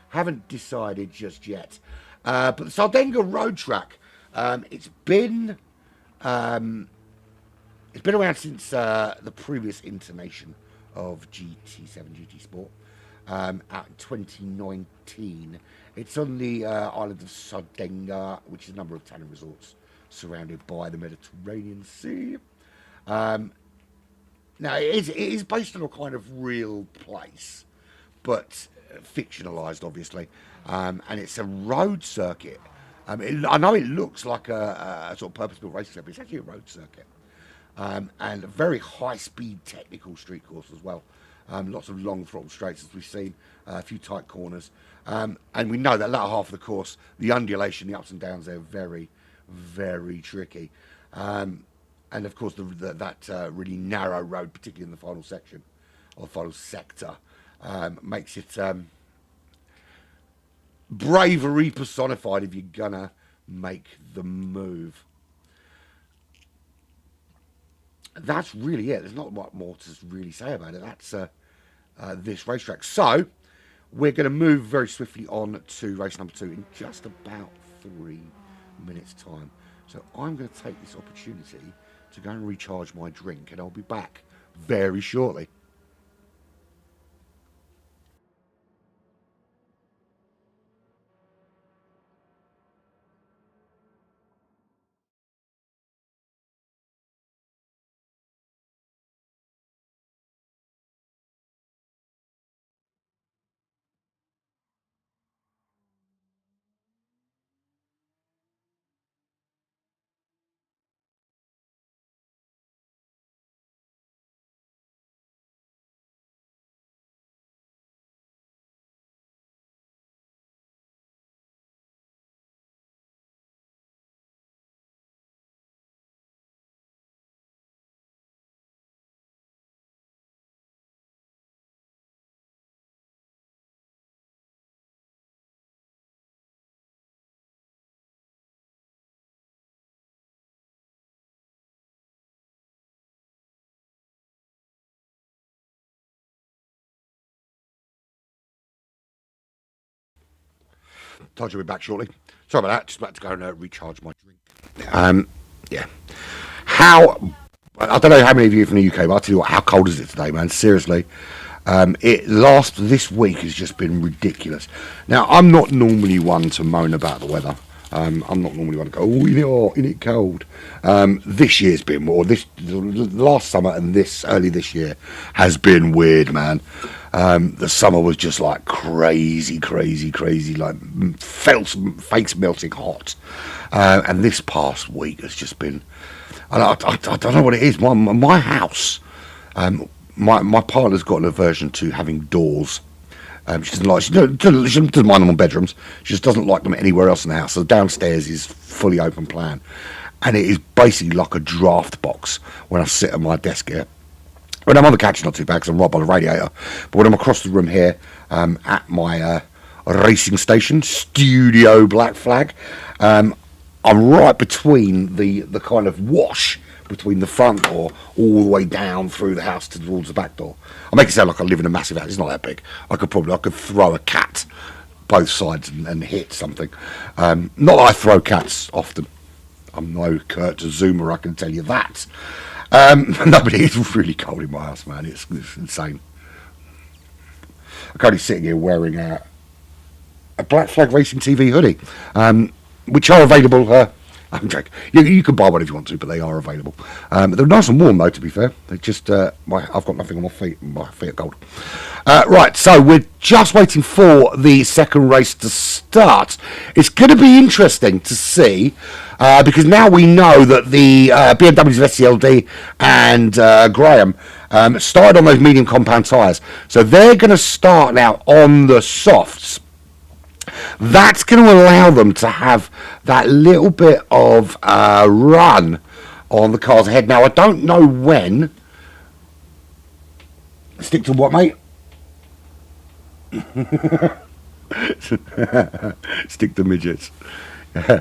Speaker 2: Haven't decided just yet. But the Sardegna road track, it's been around since the previous incarnation of GT7 GT Sport out in 2019. It's on the island of Sardegna, which is a number of tanning resorts surrounded by the Mediterranean Sea. Now, it is based on a kind of real place, but fictionalised, obviously. And it's a road circuit. I know it looks like a sort of purpose-built racing circuit, but it's actually a road circuit. And a very high-speed technical street course as well. Lots of long throttle straights, as we've seen, a few tight corners. And we know that latter half of the course, the undulation, the ups and downs, they're very tricky. And of course, that really narrow road, particularly in the final section or the final sector, makes it bravery personified if you're gonna make the move. That's really it. There's not much more to really say about it. That's this racetrack. So we're going to move very swiftly on to race number 2 in just about 3 minutes' time. So I'm going to take this opportunity to go and recharge my drink, and I'll be back very shortly. Told you we're back shortly. Sorry about that. Just about to go and recharge my drink. Yeah. I don't know how many of you are from the UK, but I'll tell you what, how cold is it today, man? Seriously. This week has just been ridiculous. Now, I'm not normally one to moan about the weather. I'm not normally one to go, oh, isn't it cold? This year's been more. The last summer and early this year has been weird, man. The summer was just like crazy, like face melting hot. And this past week has just been, I don't know what it is. My house, my partner's got an aversion to having doors. She doesn't mind them on bedrooms. She just doesn't like them anywhere else in the house. So downstairs is fully open plan, and it is basically like a draft box when I sit at my desk here. When I'm on the couch, not too bad because I'm right by the radiator. But when I'm across the room here at my racing station, Studio Black Flag, I'm right between the kind of wash between the front door all the way down through the house towards the back door. I make it sound like I live in a massive house. It's not that big. I could throw a cat both sides and hit something. Not that I throw cats often. I'm no Kurt Zoomer, I can tell you that. No, but it is really cold in my house, man. It's insane. I'm currently sitting here wearing a Black Flag Racing TV hoodie, which are available. I'm joking. You can buy one if you want to, but they are available. They're nice and warm, though, to be fair. They just I've got nothing on my feet. My feet are cold. Right, so we're just waiting for the second race to start. It's going to be interesting to see, because now we know that the BMWs of SCLD and Graham started on those medium compound tyres. So they're going to start now on the softs. That's going to allow them to have that little bit of run on the cars ahead. Now, I don't know when. Stick to what, mate? Stick to midgets. Yeah,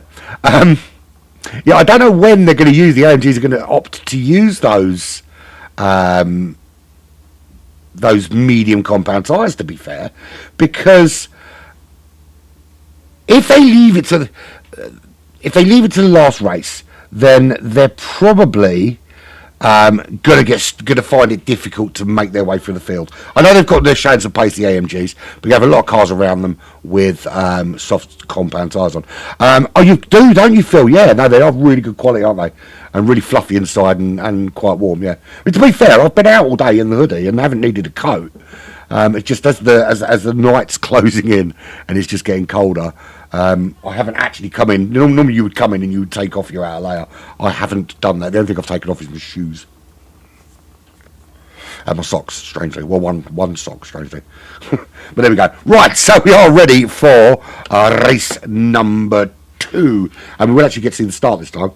Speaker 2: I don't know when they're going to use, the AMGs are going to opt to use those medium compound tyres, to be fair, because if they leave it to the last race, then they're probably gonna find it difficult to make their way through the field. I know they've got their shades of pace, the AMGs, but you have a lot of cars around them with soft compound tyres on. Oh, you do, don't you, Phil? Yeah, no, they are really good quality, aren't they? And really fluffy inside and quite warm. Yeah, but to be fair, I've been out all day in the hoodie and haven't needed a coat. It's just as the night's closing in and it's just getting colder. I haven't actually come in. Normally you would come in and you would take off your outer layer. I haven't done that. The only thing I've taken off is my shoes and my socks, strangely. Well, one sock, strangely. But there we go. Right, so we are ready for race number 2. And we'll actually get to see the start this time,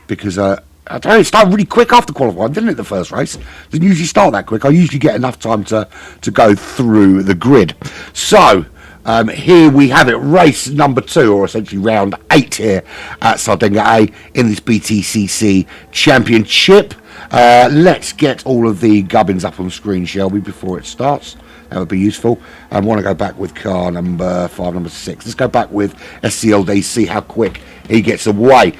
Speaker 2: because I don't know, it started really quick after qualifying, didn't it, the first race? Didn't usually start that quick. I usually get enough time to go through the grid. So here we have it, race number 2, or essentially round 8 here at Sardegna A in this BTCC Championship. Let's get all of the gubbins up on screen, shall we, before it starts? That would be useful. I want to go back with car number 5, number 6. Let's go back with SCLD, see how quick he gets away.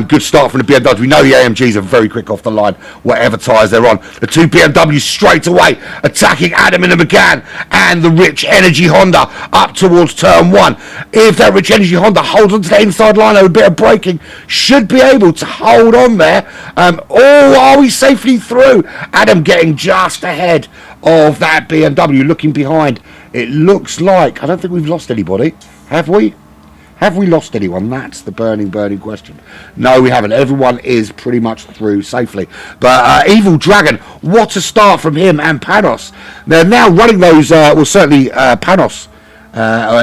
Speaker 2: Good start from the BMW. We know the AMGs are very quick off the line, whatever tyres they're on. The 2 BMWs straight away attacking Adam in the McGann and the Rich Energy Honda up towards turn 1. If that Rich Energy Honda holds onto the inside line, a bit of braking, should be able to hold on there. Are we safely through? Adam getting just ahead of that BMW, looking behind. It looks like, I don't think we've lost anybody. Have we? Have we lost anyone? That's the burning question. No, we haven't. Everyone is pretty much through safely. But Evil Dragon, what a start from him and Panos. They're now running those, certainly Panos.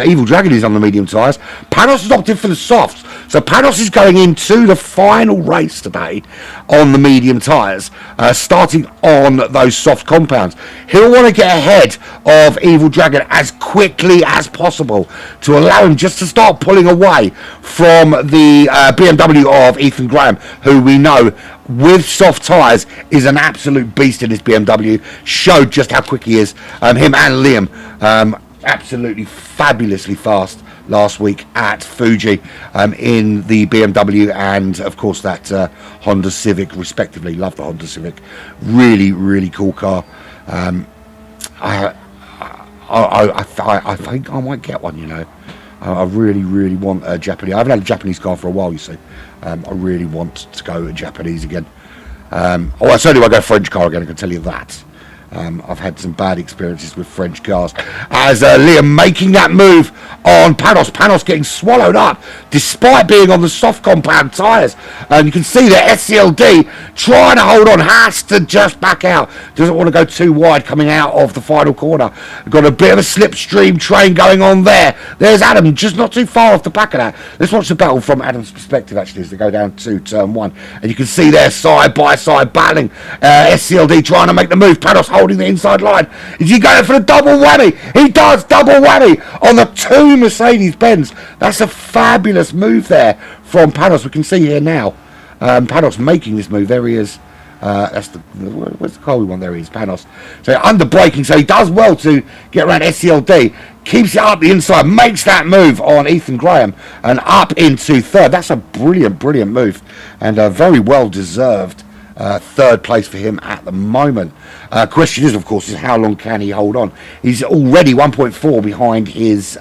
Speaker 2: Evil Dragon is on the medium tyres. Panos has opted for the softs. So Panos is going into the final race today on the medium tyres, starting on those soft compounds. He'll want to get ahead of Evil Dragon as quickly as possible to allow him just to start pulling away from the BMW of Ethan Graham, who we know with soft tyres is an absolute beast in his BMW. Showed just how quick he is. Him and Liam. absolutely fabulously fast last week at Fuji in the BMW and of course that Honda Civic respectively. Love the Honda Civic, really cool car. I think I might get one, you know. I really want a Japanese. I haven't had a Japanese car for a while, you see. I really want to go Japanese again. I certainly won't go French car again, I can tell you that. I've had some bad experiences with French cars. As Liam making that move on Panos. Panos getting swallowed up despite being on the soft compound tyres. And you can see that SCLD trying to hold on, has to just back out. Doesn't want to go too wide coming out of the final corner. Got a bit of a slipstream train going on there. There's Adam, just not too far off the back of that. Let's watch the battle from Adam's perspective actually as they go down to turn one. And you can see there side by side battling. SCLD trying to make the move. Panos holding the inside line. Is he going for the double whammy? He does, double whammy on the two Mercedes-Benz. That's a fabulous move there from Panos. We can see here now Panos making this move. There he is. That's where's the car we want? There he is, Panos. So under braking, so he does well to get around SCLD, keeps it up the inside, makes that move on Ethan Graham and up into third. That's a brilliant move and a very well deserved third place for him at the moment. Question is, of course, is how long can he hold on? He's already 1.4 behind his.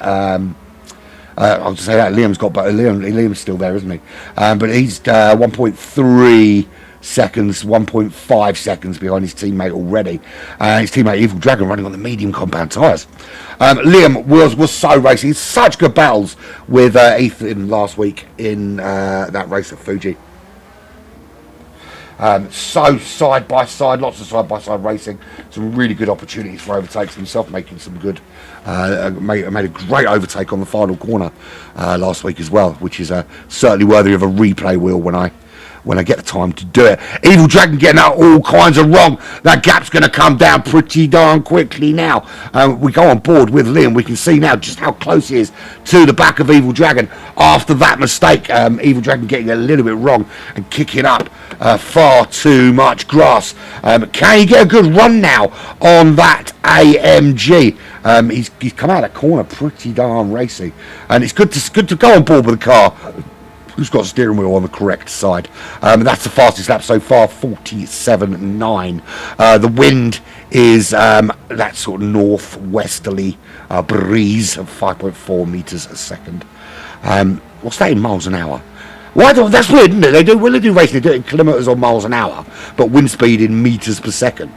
Speaker 2: I'll just say that Liam's got, but Liam's still there, isn't he? But he's 1.3 seconds, 1.5 seconds behind his teammate already. His teammate Evil Dragon running on the medium compound tyres. Liam was so racing. Such good battles with Ethan last week in that race at Fuji. So side by side, lots of side by side racing, some really good opportunities for overtakes himself, making some good made a great overtake on the final corner last week as well, which is certainly worthy of a replay wheel when I get the time to do it. Evil Dragon getting out all kinds of wrong. That gap's going to come down pretty darn quickly now. We go on board with Liam. We can see now just how close he is to the back of Evil Dragon after that mistake. Evil Dragon getting a little bit wrong and kicking up far too much grass. Can he get a good run now on that AMG? He's come out of that corner pretty darn racy. And it's good to go on board with the car who's got steering wheel on the correct side. That's the fastest lap so far, 47.9. The wind is that sort of northwesterly breeze of 5.4 meters a second. What's that in miles an hour? That's weird, isn't it? When they do racing, they do it in kilometers or miles an hour, but wind speed in meters per second.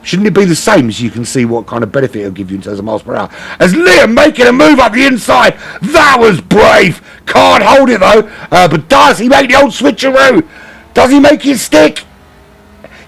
Speaker 2: Shouldn't it be the same, so you can see what kind of benefit it'll give you in terms of miles per hour? As Liam making a move up the inside. That was brave. Can't hold it though. But does he make the old switcheroo? Does he make it stick?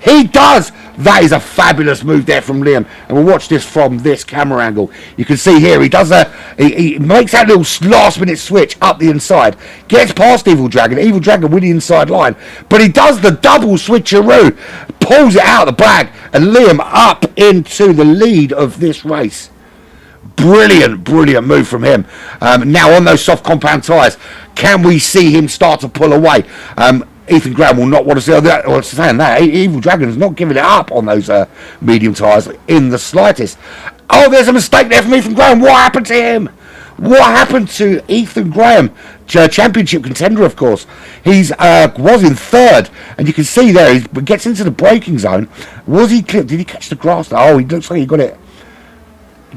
Speaker 2: He does. That is a fabulous move there from Liam. And we'll watch this from this camera angle. You can see here he does he makes that little last minute switch up the inside. Gets past Evil Dragon. Evil Dragon with the inside line. But he does the double switcheroo. Pulls it out of the bag. And Liam up into the lead of this race. Brilliant move from him. Now on those soft compound tyres, can we see him start to pull away? Ethan Graham will not want to see that. Or saying that, Evil Dragon is not giving it up on those medium tyres in the slightest. Oh, there's a mistake there from Ethan Graham. What happened to him? What happened to Ethan Graham? Championship contender, of course. He's was in third, and you can see there he gets into the braking zone. Was he clipped? Did he catch the grass? Oh, he looks like he got it.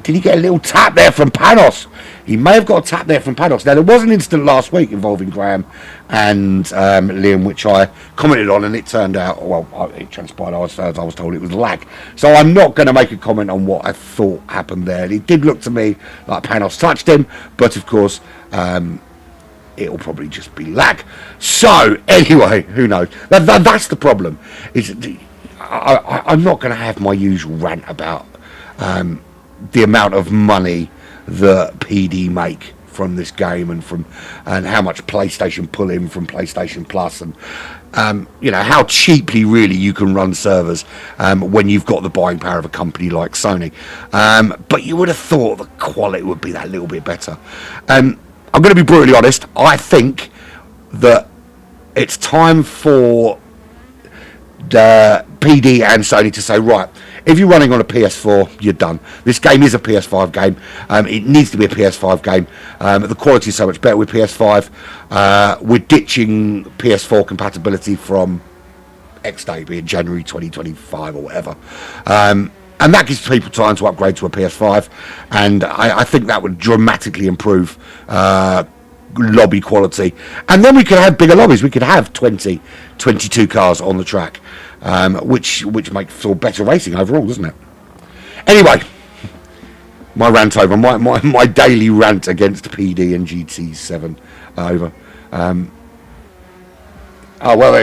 Speaker 2: Did he get a little tap there from Panos? He may have got a tap there from Panos. Now, there was an incident last week involving Graham and Liam, which I commented on, and it turned out, well, it transpired, I was told it was lag. So I'm not going to make a comment on what I thought happened there. It did look to me like Panos touched him, but of course, it'll probably just be lag. So, anyway, who knows? That's the problem. I'm not going to have my usual rant about the amount of money that PD make from this game and how much PlayStation pull in from PlayStation Plus and how cheaply really you can run servers when you've got the buying power of a company like Sony. But you would have thought the quality would be that little bit better. I'm going to be brutally honest. I think that it's time for the PD and Sony to say, right, if you're running on a PS4, you're done. This game is a PS5 game. It needs to be a PS5 game. The quality is so much better with PS5. We're ditching PS4 compatibility from X day, be it January 2025 or whatever. And that gives people time to upgrade to a PS5. And I think that would dramatically improve lobby quality. And then we could have bigger lobbies. We could have 20, 22 cars on the track, which makes for better racing overall, doesn't it? Anyway, my rant over. My daily rant against PD and GT7 over.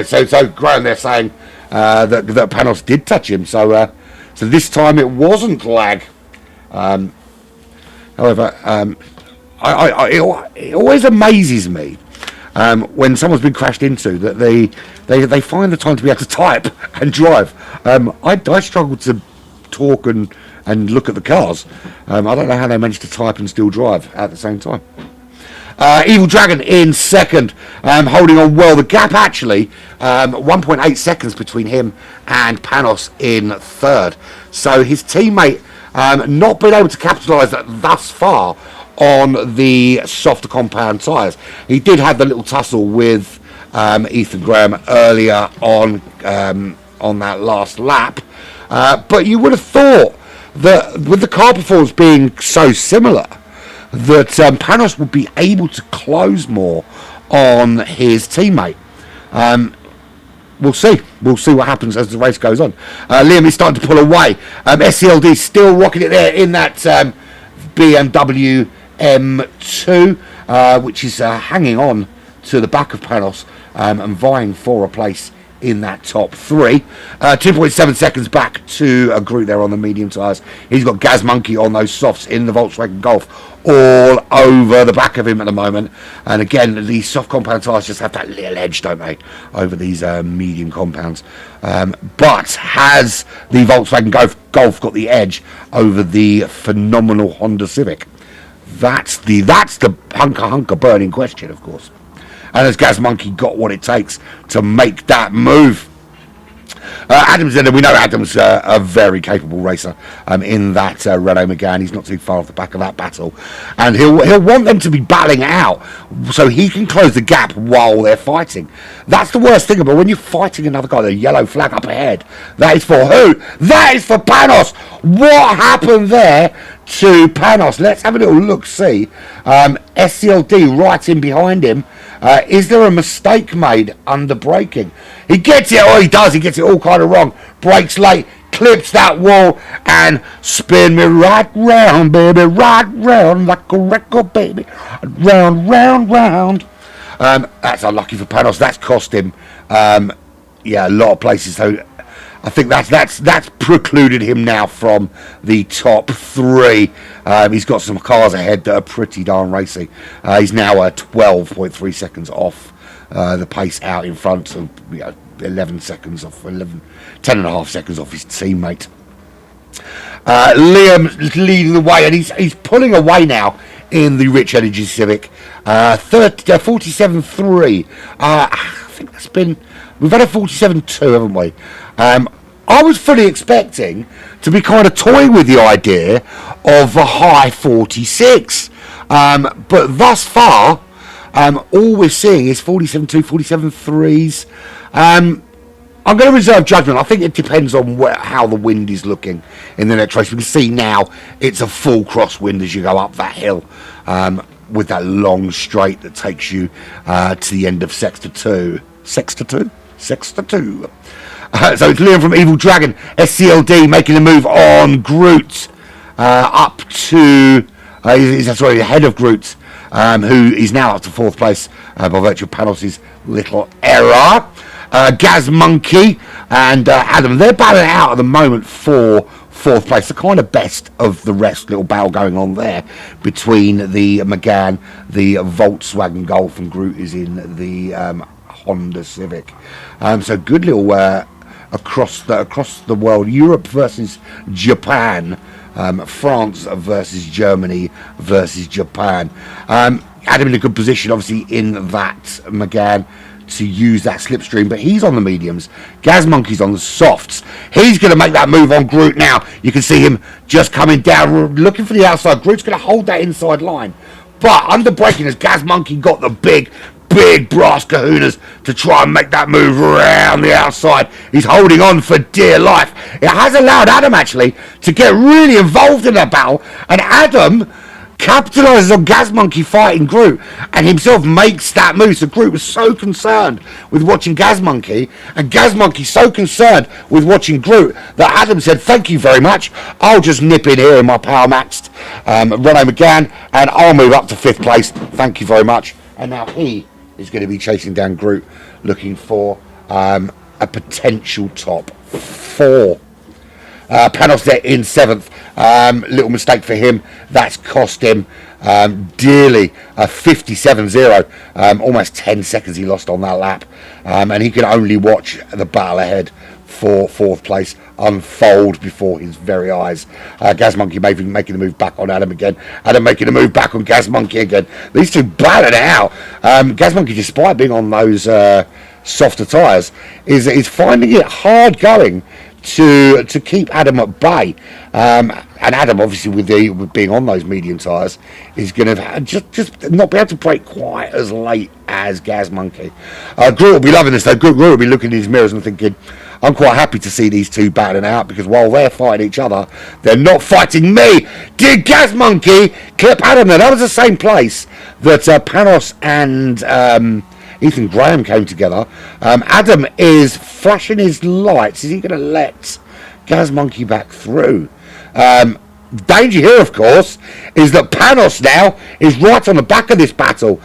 Speaker 2: So Graham, they're saying that Panos did touch him. So this time it wasn't lag. However, it always amazes me when someone's been crashed into that they find the time to be able to type and drive. I struggle to talk and look at the cars. I don't know how they manage to type and still drive at the same time. Evil Dragon in second, holding on well. The gap actually 1.8 seconds between him and Panos in third. So his teammate not been able to capitalise thus far on the softer compound tyres. He did have the little tussle with Ethan Graham earlier on that last lap, but you would have thought that with the car performance being so similar, that Panos would be able to close more on his teammate. We'll see. We'll see what happens as the race goes on. Liam is starting to pull away. SCLD still rocking it there in that BMW M2, which is hanging on to the back of Panos and vying for a place in that top three. 2.7 seconds back to a group there on the medium tyres. He's got Gaz Monkey on those softs in the Volkswagen Golf all over the back of him at the moment. And again, these soft compound tyres just have that little edge, don't they, over these medium compounds. But has the Volkswagen Golf got the edge over the phenomenal Honda Civic? That's the hunker burning question, of course. And has Gaz Monkey got what it takes to make that move? Adams, we know Adams a very capable racer in that Renault Megane. He's not too far off the back of that battle, and he'll want them to be battling it out so he can close the gap while they're fighting. That's the worst thing about when you're fighting another guy. The yellow flag up ahead. That is for who? That is for Panos. What happened there to Panos? Let's have a little look. See, SCLD right in behind him. Is there a mistake made under braking? He gets it, he does. He gets it all kind of wrong. Brakes late, clips that wall, and spin me right round, baby, right round like a record, baby, round, round, round. That's unlucky for Panos. That's cost him, a lot of places. So I think that's precluded him now from the top three. He's got some cars ahead that are pretty darn racy. He's now 12.3 seconds off the pace out in front of 11 seconds off, 10.5 seconds off his teammate. Liam leading the way, and he's pulling away now in the Rich Energy Civic. 47.3. I think that's been... We've had a 47.2, haven't we? I was fully expecting to be kind of toying with the idea of a high 46. But thus far, all we're seeing is 47.2, 47.3s. I'm going to reserve judgment. I think it depends on how the wind is looking in the next race. We can see now it's a full crosswind as you go up that hill with that long straight that takes you to the end of Sector 2. Sector 2? Sector 2. So it's Liam from Evil Dragon, SCLD making a move on Groot up to, ahead of Groot, who is now up to fourth place by virtue of Panos' little error. Gaz Monkey and Adam, they're battling out at the moment for fourth place. The kind of best of the rest, little battle going on there between the Megane, the Volkswagen Golf, and Groot is in the Honda Civic. So good little across the world. Europe versus Japan, France versus Germany versus Japan. Adam in a good position, obviously, in that Megane. to use that slipstream, but he's on the mediums. Gaz Monkey's on the softs. He's going to make that move on Groot now. You can see him just coming down, looking for the outside. Groot's going to hold that inside line. But under braking as Gaz Monkey got the big brass kahunas to try and make that move around the outside. He's holding on for dear life. It has allowed Adam actually to get really involved in that battle, and Adam capitalizes on Gaz Monkey fighting Groot and himself makes that move. So Groot was so concerned with watching Gaz Monkey, and Gaz Monkey so concerned with watching Groot, that Adam said, thank you very much, I'll just nip in here in my power maxed Renault Megane and I'll move up to 5th place, thank you very much. And now he is going to be chasing down Groot, looking for a potential top 4. Panos there in 7th. Little mistake for him. That's cost him dearly. 57.0. Almost 10 seconds he lost on that lap. And he can only watch the battle ahead for 4th place unfold before his very eyes. Gaz Monkey making the move back on Adam again. Adam making the move back on Gaz Monkey again. These two battling it out. Gaz Monkey, despite being on those softer tyres, is finding it hard going to keep Adam at bay, and Adam obviously with being on those medium tyres is going to just not be able to brake quite as late as Gaz Monkey. Groot will be loving this though. Groot will be looking in his mirrors and thinking, I'm quite happy to see these two battling out, because while they're fighting each other, they're not fighting me. Did Gaz Monkey clip Adam there? That was the same place that Panos and Ethan Graham came together. Adam is flashing his lights. Is he going to let Gaz Monkey back through? Danger here, of course, is that Panos now is right on the back of this battle.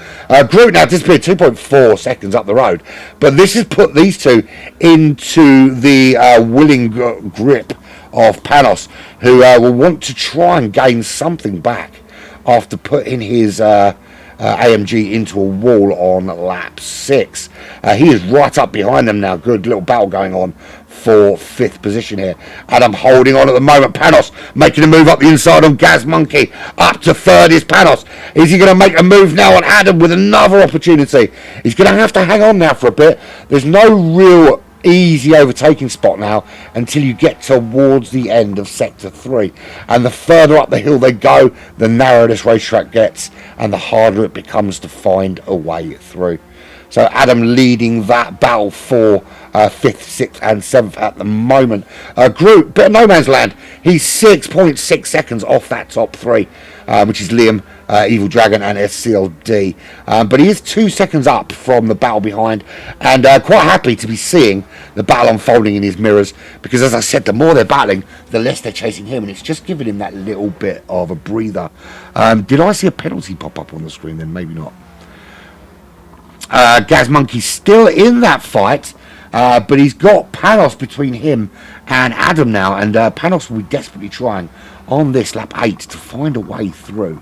Speaker 2: Groot now disappeared 2.4 seconds up the road, but this has put these two into the willing grip of Panos, who will want to try and gain something back after putting his AMG into a wall on lap 6. He is right up behind them now. Good little battle going on for 5th position here. Adam holding on at the moment. Panos making a move up the inside on Gaz Monkey. Up to 3rd is Panos. Is he going to make a move now on Adam with another opportunity? He's going to have to hang on now for a bit. There's no real easy overtaking spot now until you get towards the end of sector 3, and the further up the hill they go, the narrower this racetrack gets and the harder it becomes to find a way through. So Adam leading that battle for 5th, 6th and 7th at the moment. Groot, bit of no man's land. He's 6.6 seconds off that top 3, which is Liam, Evil Dragon and SCLD. But he is 2 seconds up from the battle behind, and quite happy to be seeing the battle unfolding in his mirrors, because as I said, the more they're battling, the less they're chasing him, and it's just giving him that little bit of a breather. Did I see a penalty pop up on the screen then? Maybe not. Gaz Monkey still in that fight, but he's got Panos between him and Adam now, and Panos will be desperately trying on this lap 8 to find a way through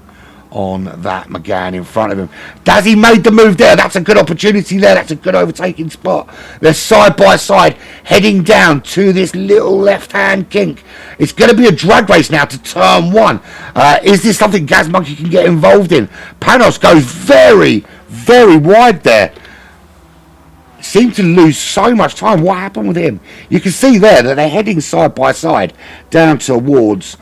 Speaker 2: on that Megane in front of him. Does he made the move there? That's a good opportunity there. That's a good overtaking spot. They're side by side heading down to this little left hand kink. It's going to be a drag race now to turn 1. Is this something Gaz Monkey can get involved in? Panos goes very wide there. Seemed to lose so much time. What happened with him? You can see there that they're heading side by side down towards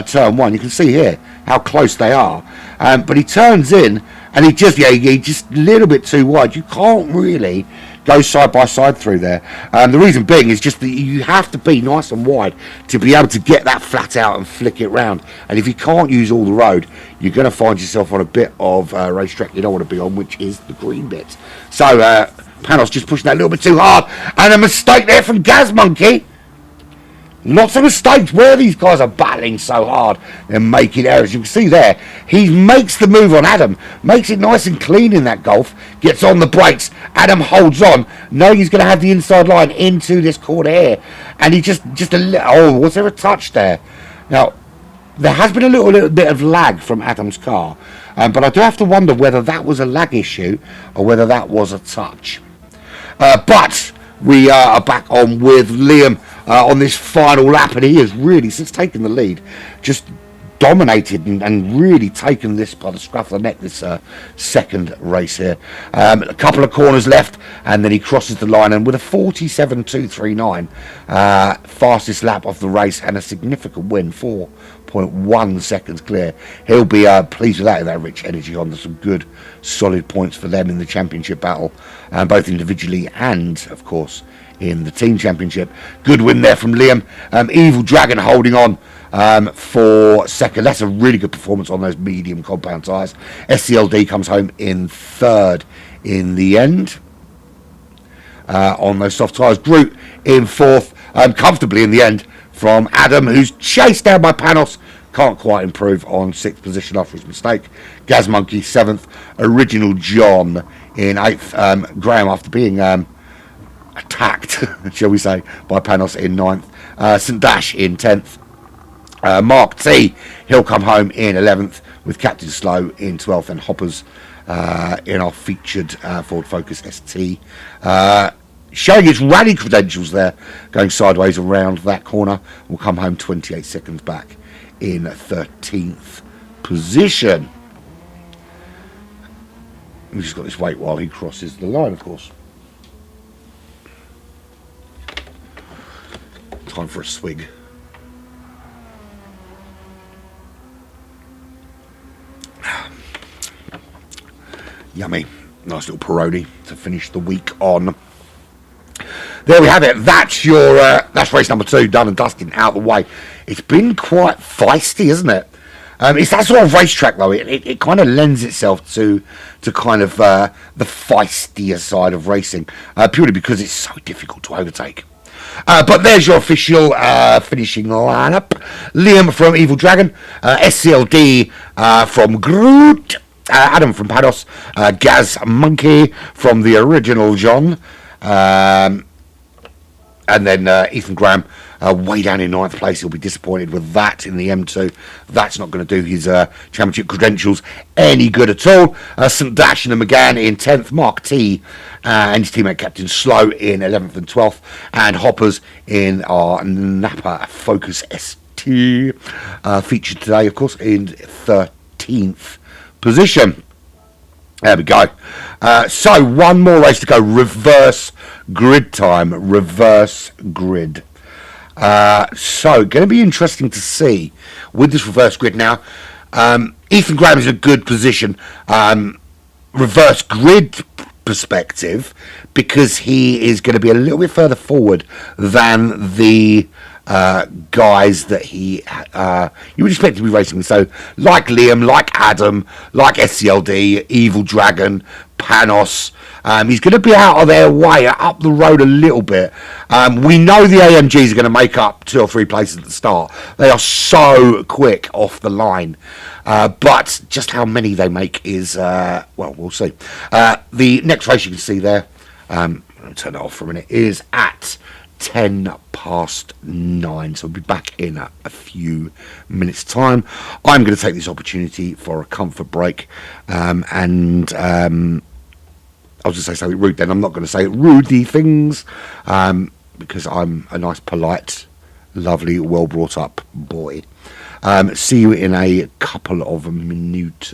Speaker 2: turn 1. You can see here how close they are. But he turns in and he just a little bit too wide. You can't really go side by side through there. The reason being is just that you have to be nice and wide to be able to get that flat out and flick it round. And if you can't use all the road, you're going to find yourself on a bit of racetrack you don't want to be on, which is the green bit. So Panos just pushing that a little bit too hard, and a mistake there from Gaz Monkey. Lots of mistakes where these guys are battling so hard and making errors. You can see there, he makes the move on Adam, makes it nice and clean in that Golf, gets on the brakes. Adam holds on, knowing he's going to have the inside line into this corner here, and he just a little, oh, was there a touch there? Now, there has been a little bit of lag from Adam's car, but I do have to wonder whether that was a lag issue or whether that was a touch. But we are back on with Liam on this final lap, and he has really, since taking the lead, just dominated and really taken this by the scruff of the neck, this second race here. A couple of corners left, and then he crosses the line, and with a 47.239, fastest lap of the race and a significant win, 4.1 seconds clear. He'll be pleased with that rich energy on. There's some good solid points for them in the championship battle, both individually and of course in the team championship. Good win there from Liam. Evil Dragon holding on for second. That's a really good performance on those medium compound tyres. SCLD comes home in third in the end on those soft tyres. Groot in fourth, comfortably in the end from Adam, who's chased down by Panos. Can't quite improve on sixth position after his mistake. Gaz Monkey seventh. Original John in eighth. Graham, after being attacked, shall we say, by Panos in ninth. St Dash in 10th. Mark T, he'll come home in 11th, with Captain Slow in 12th, and Hoppers in our featured Ford Focus ST. Showing its rally credentials there, going sideways around that corner, will come home 28 seconds back in 13th position. We've just got this wait while he crosses the line, of course. Time for a swig. Yummy. Nice little Peroni to finish the week on. There we have it. That's your that's race number 2 done and dusted, out of the way. It's been quite feisty, isn't it? It's that sort of racetrack though. It kind of lends itself to kind of the feistier side of racing, purely because it's so difficult to overtake. But there's your official finishing lineup. Liam from Evil Dragon, SCLD from Groot, Adam from Pados, Gaz Monkey from the original John, and then Ethan Graham way down in 9th place. He'll be disappointed with that in the M2. That's not going to do his championship credentials any good at all. St Dash and McGann in 10th. Mark T and his teammate Captain Slow in 11th and 12th. And Hoppers in our Napa Focus ST. Featured today, of course, in 13th position. There we go. So one more race to go. Reverse grid time. Reverse grid. So going to be interesting to see with this reverse grid now. Ethan Graham is in a good position. Reverse grid perspective, because he is going to be a little bit further forward than the guys that he you would expect to be racing with. So like Liam, like Adam, like SCLD, Evil Dragon, Panos, he's going to be out of their way, up the road a little bit. We know the AMGs are going to make up 2 or 3 places at the start. They are so quick off the line. But just how many they make is, well, we'll see. The next race you can see there, I'll turn it off for a minute, is at 9:10. So we'll be back in a few minutes time. I'm going to take this opportunity for a comfort break, and I was going to say something rude then. I'm not going to say rudey things, because I'm a nice, polite, lovely, well brought up boy. See you in a couple of minutes.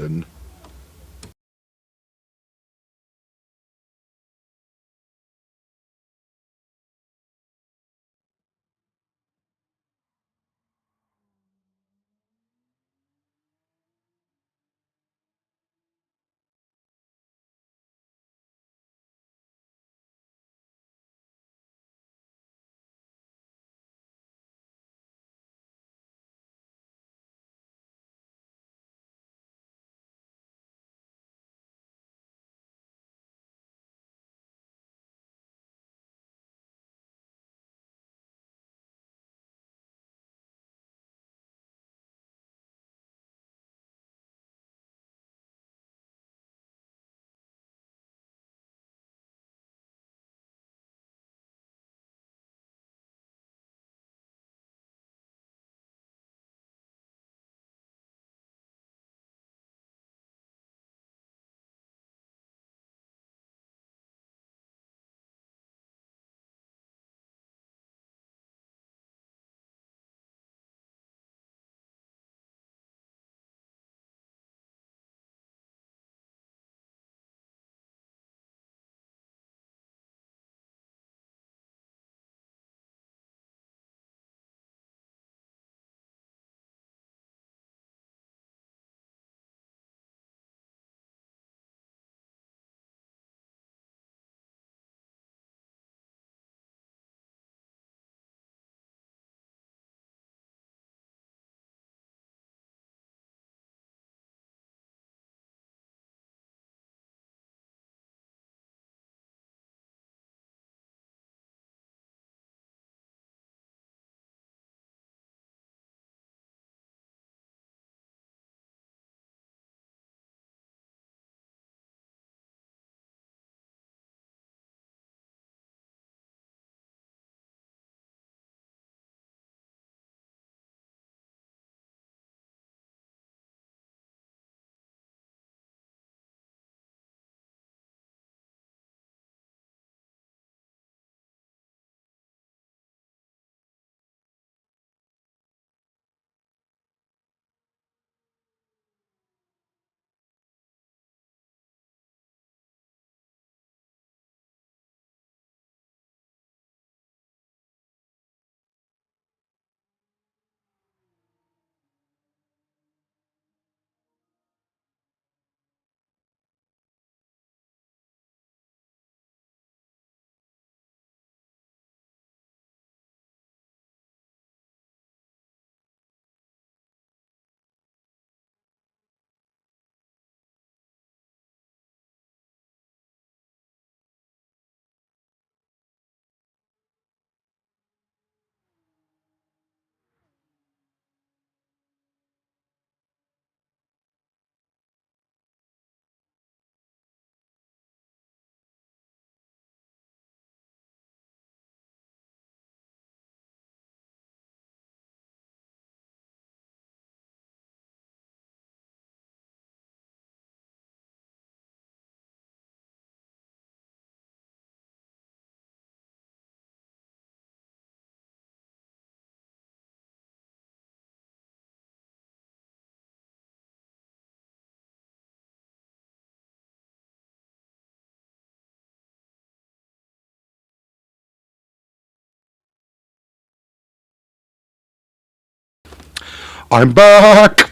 Speaker 2: I'm back.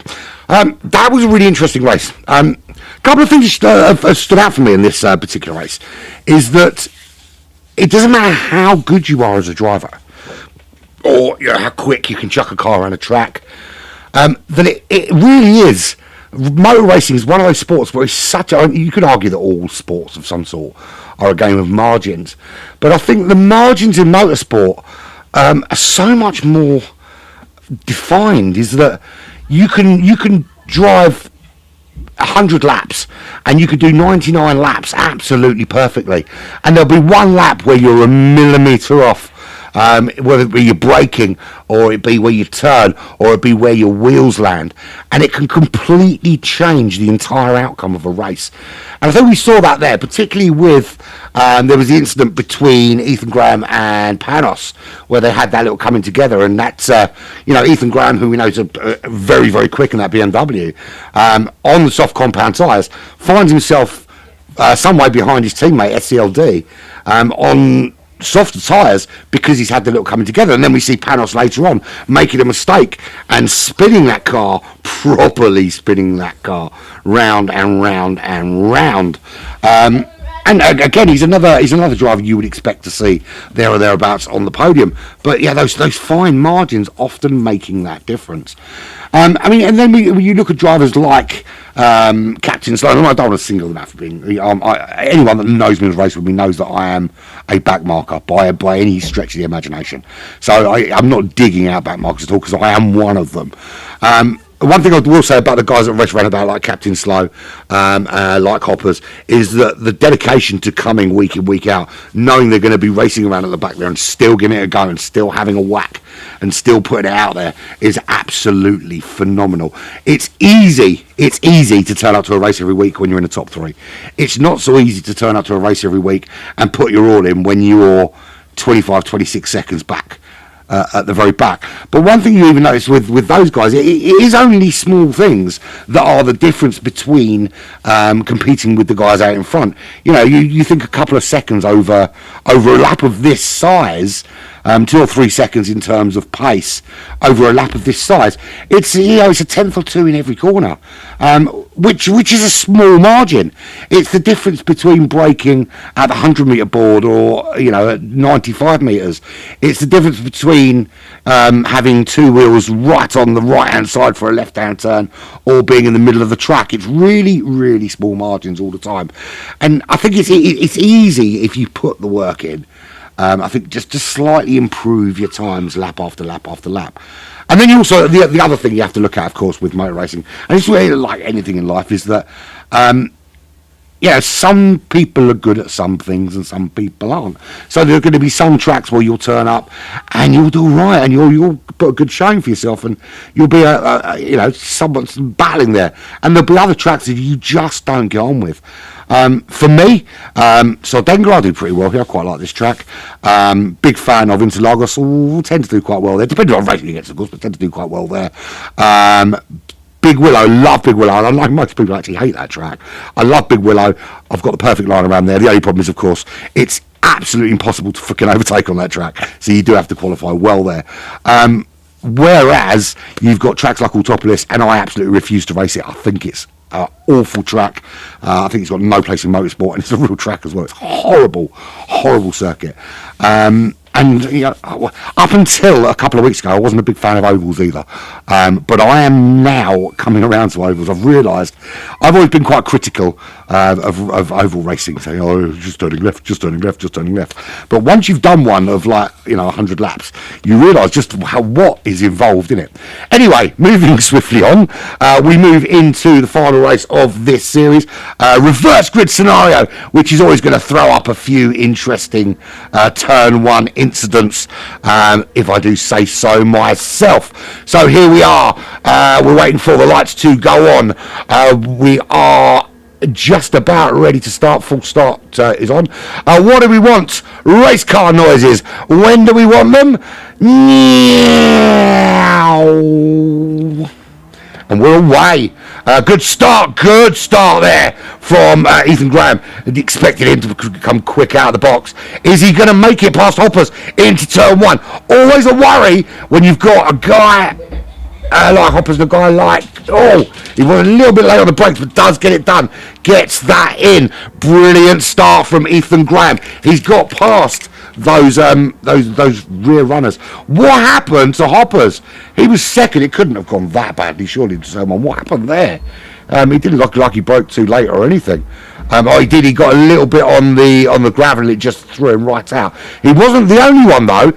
Speaker 2: That was a really interesting race. A couple of things have stood out for me in this particular race is that it doesn't matter how good you are as a driver or how quick you can chuck a car around a track, that it really is. Motor racing is one of those sports where it's such a... You could argue that all sports of some sort are a game of margins, but I think the margins in motorsport are so much more defined. Is that you can drive 100 laps and you could do 99 laps absolutely perfectly, and there'll be one lap where you're a millimetre off, whether it be your braking or it be where you turn or it be where your wheels land, and it can completely change the entire outcome of a race. And I think we saw that there, particularly with there was the incident between Ethan Graham and Panos where they had that little coming together, and that's Ethan Graham, who we know is very, very quick in that BMW, on the soft compound tyres, finds himself some way behind his teammate SCLD on softer tyres because he's had the little coming together. And then we see Panos later on making a mistake and properly spinning that car round and round and round. And again, he's another driver you would expect to see there or thereabouts on the podium. But yeah, those fine margins often making that difference. And then you look at drivers like Captain Sloan. I don't want to single them out for being... anyone that knows me in the race with me knows that I am a backmarker by any stretch of the imagination. So I'm not digging out backmarkers at all, because I am one of them. One thing I will say about the guys that race around about, like Captain Slow, like Hoppers, is that the dedication to coming week in, week out, knowing they're going to be racing around at the back there and still giving it a go and still having a whack and still putting it out there is absolutely phenomenal. It's easy to turn up to a race every week when you're in the top three. It's not so easy to turn up to a race every week and put your all in when you're 25, 26 seconds back. At the very back. But one thing you even notice with those guys, it is only small things that are the difference between competing with the guys out in front. You think a couple of seconds over a lap of this size, 2 or 3 seconds in terms of pace over a lap of this size. It's a tenth or two in every corner, which is a small margin. It's the difference between braking at the 100-metre board or at 95 metres. It's the difference between having two wheels right on the right-hand side for a left-hand turn or being in the middle of the track. It's really, really small margins all the time, and I think it's easy if you put the work in. I think just to slightly improve your times lap after lap after lap. And then you also, the other thing you have to look at, of course, with motor racing, and it's really like anything in life, is that some people are good at some things and some people aren't. So there are going to be some tracks where you'll turn up and you'll do right and you'll put a good showing for yourself and you'll be someone's battling there. And there'll be other tracks that you just don't get on with. For me, Sardegna, I do pretty well here. I quite like this track. Big fan of Interlagos. Will tend to do quite well there. Depending on racing against, of course, but tend to do quite well there. Big Willow, love Big Willow. I know most people actually hate that track. I love Big Willow. I've got the perfect line around there. The only problem is, of course, it's absolutely impossible to fucking overtake on that track. So you do have to qualify well there. Whereas you've got tracks like Autopolis, and I absolutely refuse to race it. I think it's awful track. I think it's got no place in motorsport, and it's a real track as well. It's horrible circuit. And up until a couple of weeks ago, I wasn't a big fan of ovals either. But I am now coming around to ovals. I've realised I've always been quite critical of oval racing, saying, just turning left, just turning left, just turning left. But once you've done one of 100 laps, you realise just what is involved in it. Anyway, moving swiftly on, we move into the final race of this series, reverse grid scenario, which is always going to throw up a few interesting turn one incidents, if I do say so myself. So here we are. We're waiting for the lights to go on. We are just about ready to start. Full start is on. What do we want? Race car noises. When do we want them? Meow. And we're away. Good start there from Ethan Graham. Expected him to come quick out of the box. Is he going to make it past Hoppers into turn one? Always a worry when you've got a guy like Hoppers, the guy like, he was a little bit late on the brakes, but does get it done. Gets that in. Brilliant start from Ethan Graham. He's got past those rear runners. What happened to Hoppers? He was second. It couldn't have gone that badly, surely, to someone. What happened there? He didn't look like he broke too late or anything. He did. He got a little bit on the gravel. It just threw him right out. He wasn't the only one though.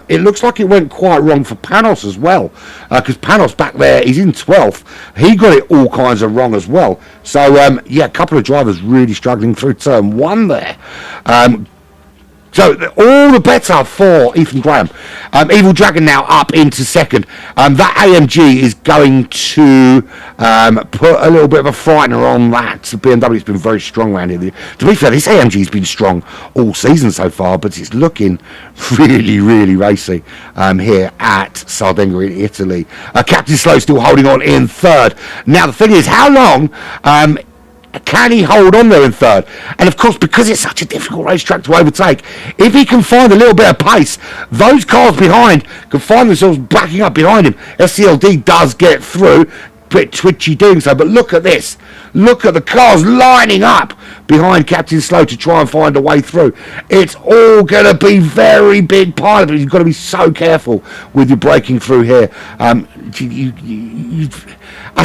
Speaker 2: It looks like it went quite wrong for Panos as well, because Panos back there, he's in 12th. He got it all kinds of wrong as well. So yeah, a couple of drivers really struggling through turn 1 there. So all the better for Ethan Graham. Evil Dragon now up into second. That AMG is going to put a little bit of a frightener on that. The BMW's been very strong around here. To be fair, this AMG's been strong all season so far, but it's looking really, really racy here at Sardegna in Italy. Captain Slow still holding on in third. Now the thing is, how long can he hold on there in third? And of course, because it's such a difficult racetrack to overtake, if he can find a little bit of pace, those cars behind can find themselves backing up behind him. SCLD does get through, bit twitchy doing so, but look at this. Look at the cars lining up behind Captain Slow to try and find a way through. It's all going to be very big pile, but you've got to be so careful with your braking through here.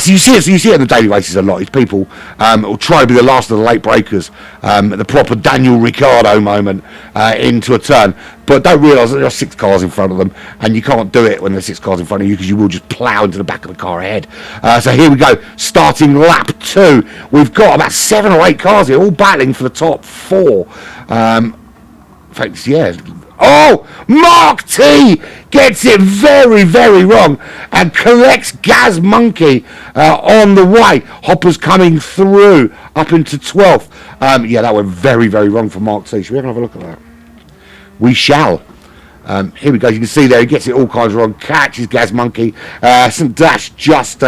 Speaker 2: You see it in the daily races a lot. It's people will try to be the last of the late breakers, the proper Daniel Ricciardo moment into a turn, but don't realise that there are 6 cars in front of them, and you can't do it when there's 6 cars in front of you, because you will just plough into the back of the car ahead. So here we go, starting lap 2. We've got about 7 or 8 cars here, all battling for the top 4. Thanks, yeah. Oh, Mark T gets it very, very wrong and corrects Gaz Monkey on the way. Hopper's coming through up into 12th. Yeah, that went very, very wrong for Mark T. Should we have a look at that? We shall. Here we go. You can see there, he gets it all kinds of wrong. Catches Gaz Monkey. St. Dash just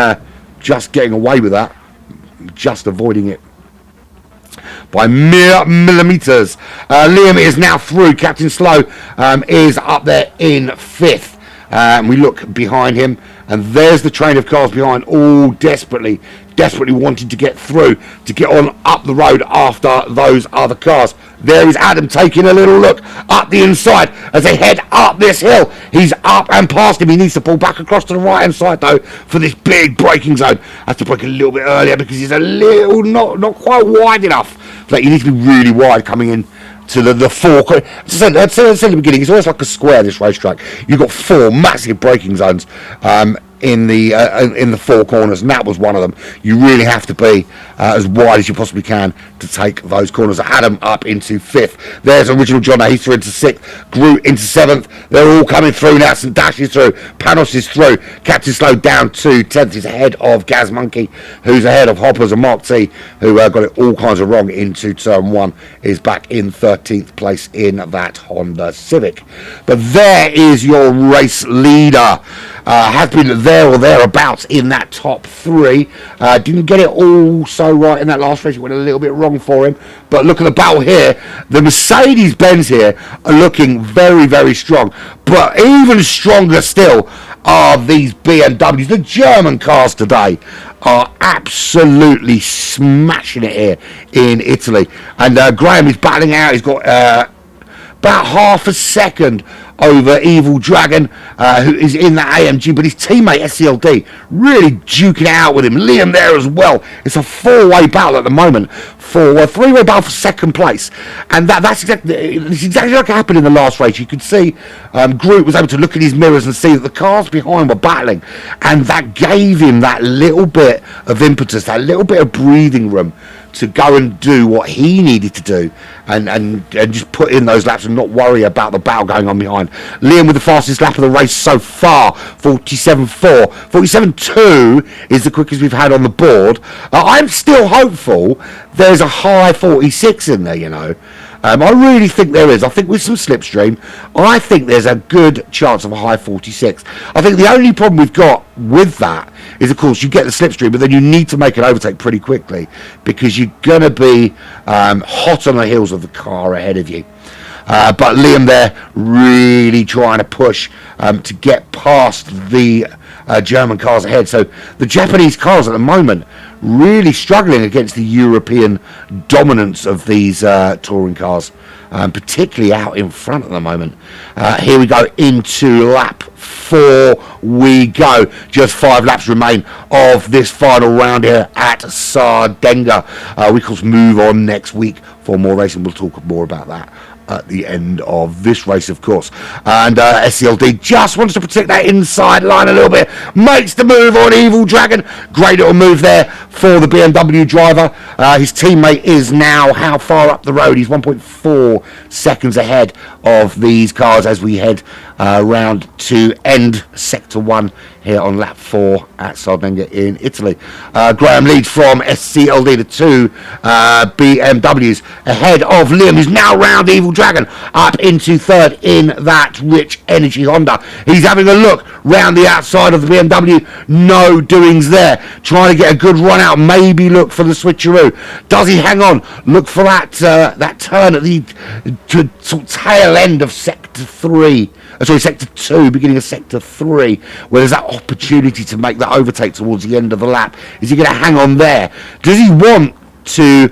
Speaker 2: getting away with that. Just avoiding it by mere millimetres. Liam is now through. Captain Slow is up there in 5th. We look behind him, and there's the train of cars behind, all desperately wanting to get through, to get on up the road after those other cars. There is Adam taking a little look up the inside as they head up this hill. He's up and past him. He needs to pull back across to the right hand side though for this big braking zone. Has to brake a little bit earlier because he's a little not quite wide enough. Like, you need to be really wide coming in to the 4. As I said at the beginning, it's almost like a square, this racetrack. You've got 4 massive braking zones in the 4 corners, and that was one of them. You really have to be as wide as you possibly can to take those corners. Adam up into 5th. There's Original John. He's through into 6th. Groot into 7th. They're all coming through now. St. Dash is through. Panos is through. Captain Slow down to 10th. He's ahead of Gaz Monkey, who's ahead of Hoppers, and Mark T, who got it all kinds of wrong into turn 1, is back in 13th place in that Honda Civic. But there is your race leader. Has been there or thereabouts in that top 3. Didn't get it all so right in that last race. It went a little bit wrong for him. But look at the battle here. The Mercedes-Benz here are looking very, very strong. But even stronger still are these BMWs. The German cars today are absolutely smashing it here in Italy. And Graham is battling out. He's got about half a second over Evil Dragon, who is in that AMG, but his teammate SCLD really duking it out with him. Liam there as well. It's a 4-way battle at the moment for a 3-way battle for second place, and that's exactly like it happened in the last race. You could see Groot was able to look in his mirrors and see that the cars behind were battling, and that gave him that little bit of impetus, that little bit of breathing room to go and do what he needed to do and just put in those laps and not worry about the battle going on behind. Liam with the fastest lap of the race so far, 47.4. 47.2 is the quickest we've had on the board. I'm still hopeful there's a high 46 in there, you know. I really think there is. I think with some slipstream, I think there's a good chance of a high 46. I think the only problem we've got with that is, of course, you get the slipstream, but then you need to make an overtake pretty quickly because you're going to be hot on the heels of the car ahead of you. But Liam there really trying to push to get past the German cars ahead. So the Japanese cars at the moment really struggling against the European dominance of these touring cars, particularly out in front at the moment. Here we go into lap 4 we go. Just 5 laps remain of this final round here at Sardegna. We of course move on next week for more racing. We'll talk more about that at the end of this race, of course. And SCLD just wants to protect that inside line a little bit, makes the move on Evil Dragon. Great little move there for the BMW driver. His teammate is now how far up the road? He's 1.4 seconds ahead of these cars as we head round to end sector 1 here on lap 4 at Sardegna in Italy. Graham leads from SCLD, the 2 BMWs ahead of Liam, who's now round Evil Dragon up into 3rd in that Rich Energy Honda. He's having a look round the outside of the BMW. No doings there. Trying to get a good run out. Maybe look for the switcheroo. Does he hang on? Look for that that turn at the sort of tail end of sector 3. Sector 2, beginning of sector 3, where there's that opportunity to make that overtake towards the end of the lap. Is he going to hang on there? Does he want to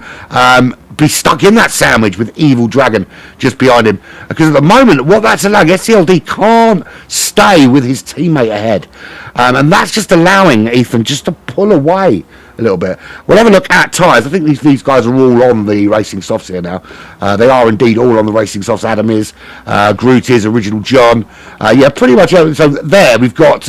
Speaker 2: be stuck in that sandwich with Evil Dragon just behind him? Because at the moment, what that's allowing, SCLD can't stay with his teammate ahead. And that's just allowing Ethan just to pull away a little bit. We'll have a look at tyres. I think these guys are all on the racing softs here now. They are indeed all on the racing softs. Adam is, Groot is, Original John. Yeah, pretty much. So there we've got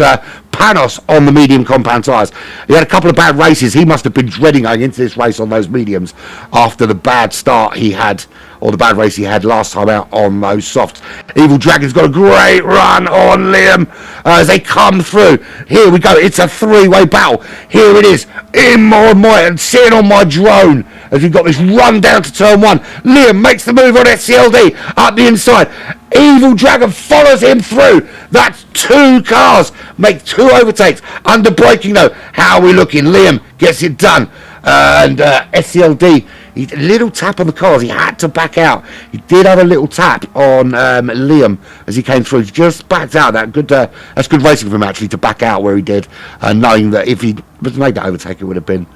Speaker 2: Panos on the medium compound tyres. He had a couple of bad races. He must have been dreading going into this race on those mediums after the bad start he had, or the bad race he had last time out on those softs. Evil Dragon's got a great run on Liam as they come through. Here we go. It's a 3-way battle. Here it is. In my sitting on my drone as we've got this run down to turn 1. Liam makes the move on SCLD up the inside. Evil Dragon follows him through. That's 2 cars. Make 2 overtakes. Under braking though. How are we looking? Liam gets it done. And SCLD, he a little tap on the cars. He had to back out. He did have a little tap on Liam as he came through. He just backed out. That's good racing for him actually to back out where he did, knowing that if he was made that overtake, it would have been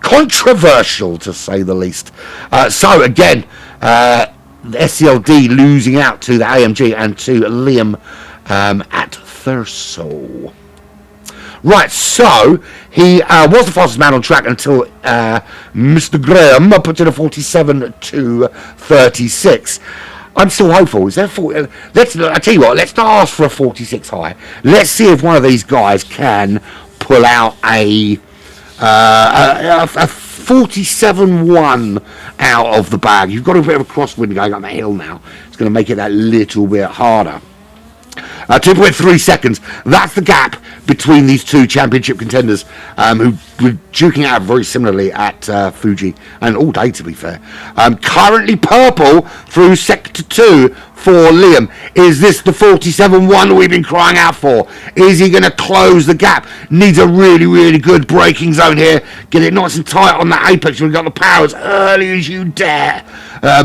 Speaker 2: controversial to say the least. So again, SCLD losing out to the AMG and to Liam at Thurso. Right, so he was the fastest man on track until Mr. Graham put in a 47.236. I'm still hopeful. Is there 40? I tell you what. Let's not ask for a 46 high. Let's see if one of these guys can pull out a 47.1 out of the bag. You've got a bit of a crosswind going up the hill now. It's going to make it that little bit harder. 2.3 seconds. That's the gap between these 2 championship contenders who were duking out very similarly at Fuji and all day, to be fair. Currently purple through sector 2 for Liam. Is this the 47.1 we've been crying out for? Is he going to close the gap? Needs a really, really good braking zone here. Get it nice and tight on that apex. We've got the power as early as you dare.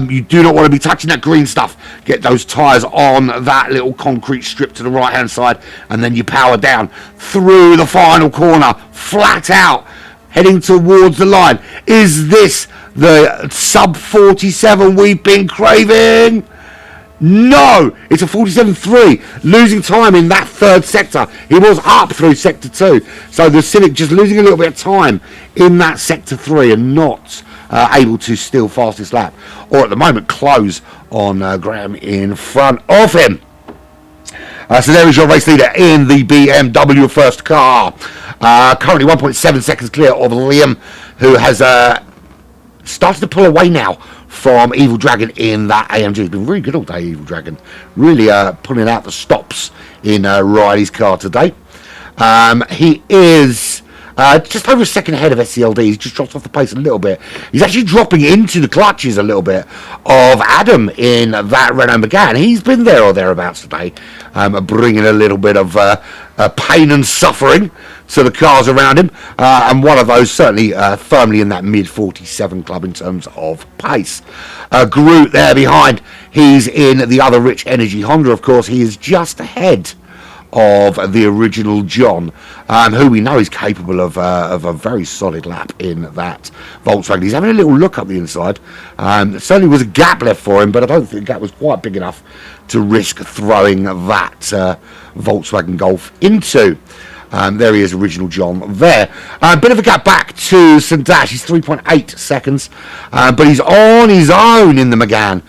Speaker 2: You do not want to be touching that green stuff. Get those tyres on that little concrete strip to the right hand side, and then you power down through the final corner, flat out, heading towards the line. Is this the sub 47 we've been craving? No, it's a 47.3, losing time in that 3rd sector. He was up through sector 2, so the Civic just losing a little bit of time in that sector 3 and not able to steal fastest lap, or at the moment close on Graham in front of him. So there is your race leader in the BMW first car. Currently 1.7 seconds clear of Liam, who has started to pull away now from Evil Dragon in that AMG. He's been really good all day, Evil Dragon. Really pulling out the stops in Riley's car today. He is just over a second ahead of SCLD. He's just dropped off the pace a little bit. He's actually dropping into the clutches a little bit of Adam in that Renault Megane. He's been there or thereabouts today, bringing a little bit of pain and suffering to the cars around him, and one of those certainly firmly in that mid 47 club in terms of pace. Groot there behind. He's in the other Rich Energy Honda, of course. He is just ahead of the original John, who we know is capable of a very solid lap in that Volkswagen. He's having a little look up the inside. There certainly was a gap left for him, but I don't think the gap was quite big enough to risk throwing that Volkswagen Golf into. There he is, original John there. A bit of a gap back to St Dash. He's 3.8 seconds, but he's on his own in the Megane.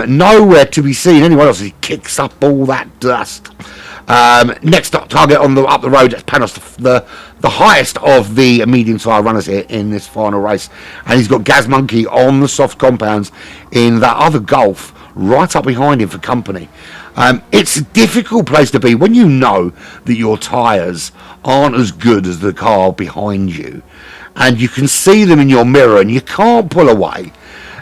Speaker 2: Nowhere to be seen anyone else. He kicks up all that dust. Next up target on up the road, Panos, the highest of the medium tyre runners here in this final race, and he's got Gaz Monkey on the soft compounds in that other Golf right up behind him for company. It's a difficult place to be when you know that your tyres aren't as good as the car behind you, and you can see them in your mirror and you can't pull away,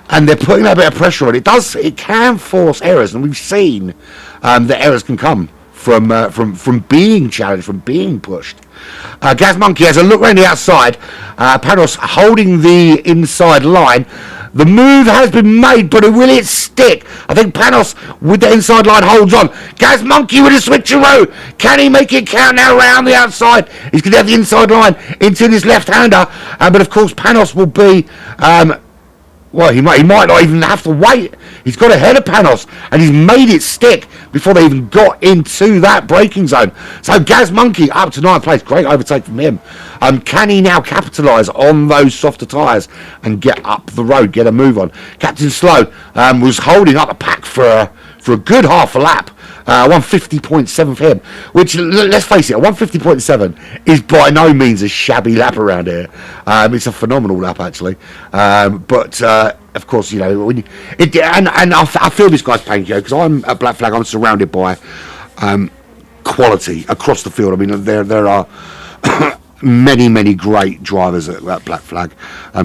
Speaker 2: and they're putting a bit of pressure on it. It can force errors, and we've seen that errors can come from being challenged, from being pushed. Gaz Monkey has a look around the outside. Panos holding the inside line. The move has been made, but will it stick? I think Panos with the inside line holds on. Gaz Monkey with a switcheroo. Can he make it count now around the outside? He's going to have the inside line into his left-hander. But of course, Panos will be... well, he might not even have to wait. He's got ahead of Panos, and he's made it stick before they even got into that braking zone. So Gaz Monkey up to 9th place. Great overtake from him. Can he now capitalise on those softer tyres and get up the road, get a move on? Captain Slow was holding up the pack for a good half a lap. 150.7 for him, which, let's face it, a 150.7 is by no means a shabby lap around here. It's a phenomenal lap, actually. But of course, you know, when I feel this guy's pain, because I'm at Black Flag. I'm surrounded by quality across the field. I mean, there are many great drivers at Black Flag,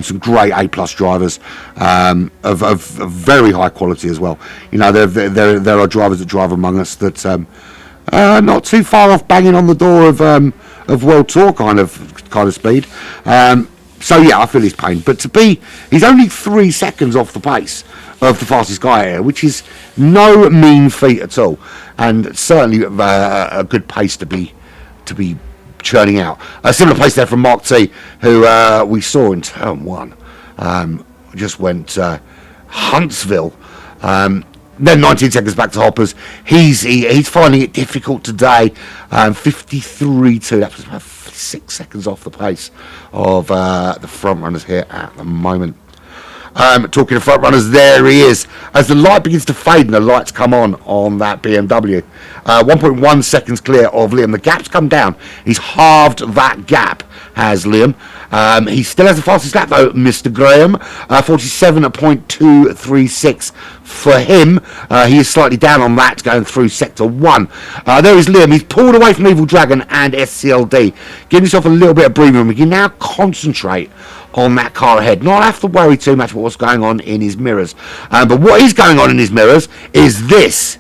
Speaker 2: some great A+ drivers of very high quality as well. You know, there are drivers that drive among us that are not too far off banging on the door of World Tour kind of speed. So yeah, I feel his pain, but he's only 3 seconds off the pace of the fastest guy here, which is no mean feat at all, and certainly a good pace to be churning out. A similar pace there from Mark T, who we saw in turn 1. Just went Huntsville. Then 19 seconds back to Hoppers. He's finding it difficult today. 53.2. That was about 6 seconds off the pace of the front runners here at the moment. Talking of front runners, there he is. As the light begins to fade and the lights come on that BMW. 1.1 seconds clear of Liam. The gap's come down. He's halved that gap, has Liam. He still has the fastest lap though, Mr. Graham. 47.236 for him. He is slightly down on that going through sector 1. There is Liam. He's pulled away from Evil Dragon and SCLD. Giving himself a little bit of breathing room. He can now concentrate on that car ahead. Not have to worry too much about what's going on in his mirrors. But what is going on in his mirrors is this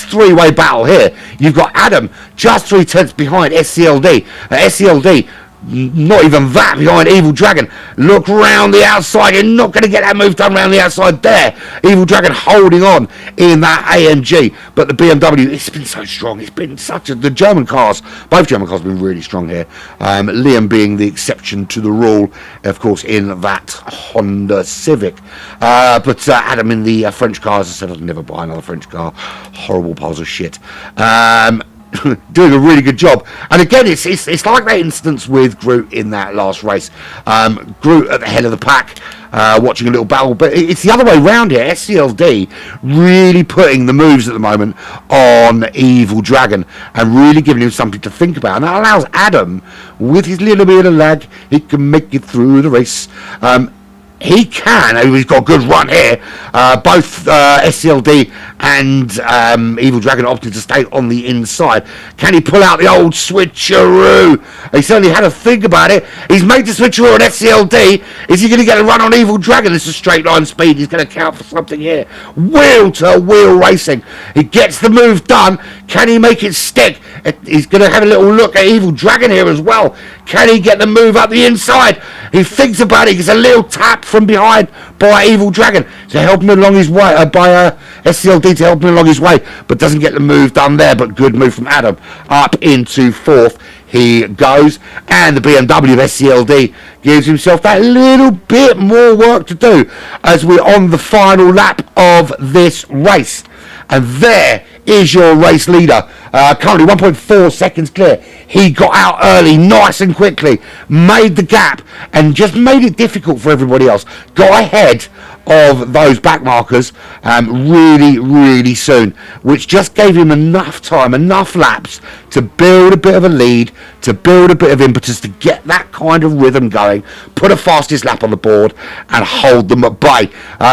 Speaker 2: three-way battle here. You've got Adam just 3/10 behind SCLD. SCLD not even that behind Evil Dragon. Look round the outside. You're not going to get that move done round the outside there. Evil Dragon holding on in that AMG. But the BMW, it's been so strong. It's been the German cars, both German cars have been really strong here. Liam being the exception to the rule, of course, in that Honda Civic. But Adam in the French cars, I said I'd never buy another French car. Horrible piles of shit. Doing a really good job, and again it's like that instance with Groot in that last race. Groot at the head of the pack, watching a little battle, but it's the other way around here. SCLD really putting the moves at the moment on Evil Dragon and really giving him something to think about, and that allows Adam, with his little bit of lag, he can make it through the race. He can. He's got a good run here. Both SCLD and Evil Dragon opted to stay on the inside. Can he pull out the old switcheroo? He certainly had to think about it. He's made the switcheroo on SCLD. Is he going to get a run on Evil Dragon? This is straight line speed. He's going to count for something here. Wheel to wheel racing. He gets the move done. Can he make it stick? He's going to have a little look at Evil Dragon here as well. Can he get the move up the inside? He thinks about it. He gets a little tap from behind by Evil Dragon to help him along his way, by SCLD to help him along his way, but doesn't get the move done there. But good move from Adam. Up into fourth he goes, and the BMW of SCLD gives himself that little bit more work to do as we're on the final lap of this race. And there is your race leader, currently 1.4 seconds clear. He got out early, nice and quickly, made the gap, and just made it difficult for everybody else. Got ahead of those back markers really, really soon, which just gave him enough time, enough laps to build a bit of a lead, to build a bit of impetus, to get that kind of rhythm going, put a fastest lap on the board, and hold them at bay.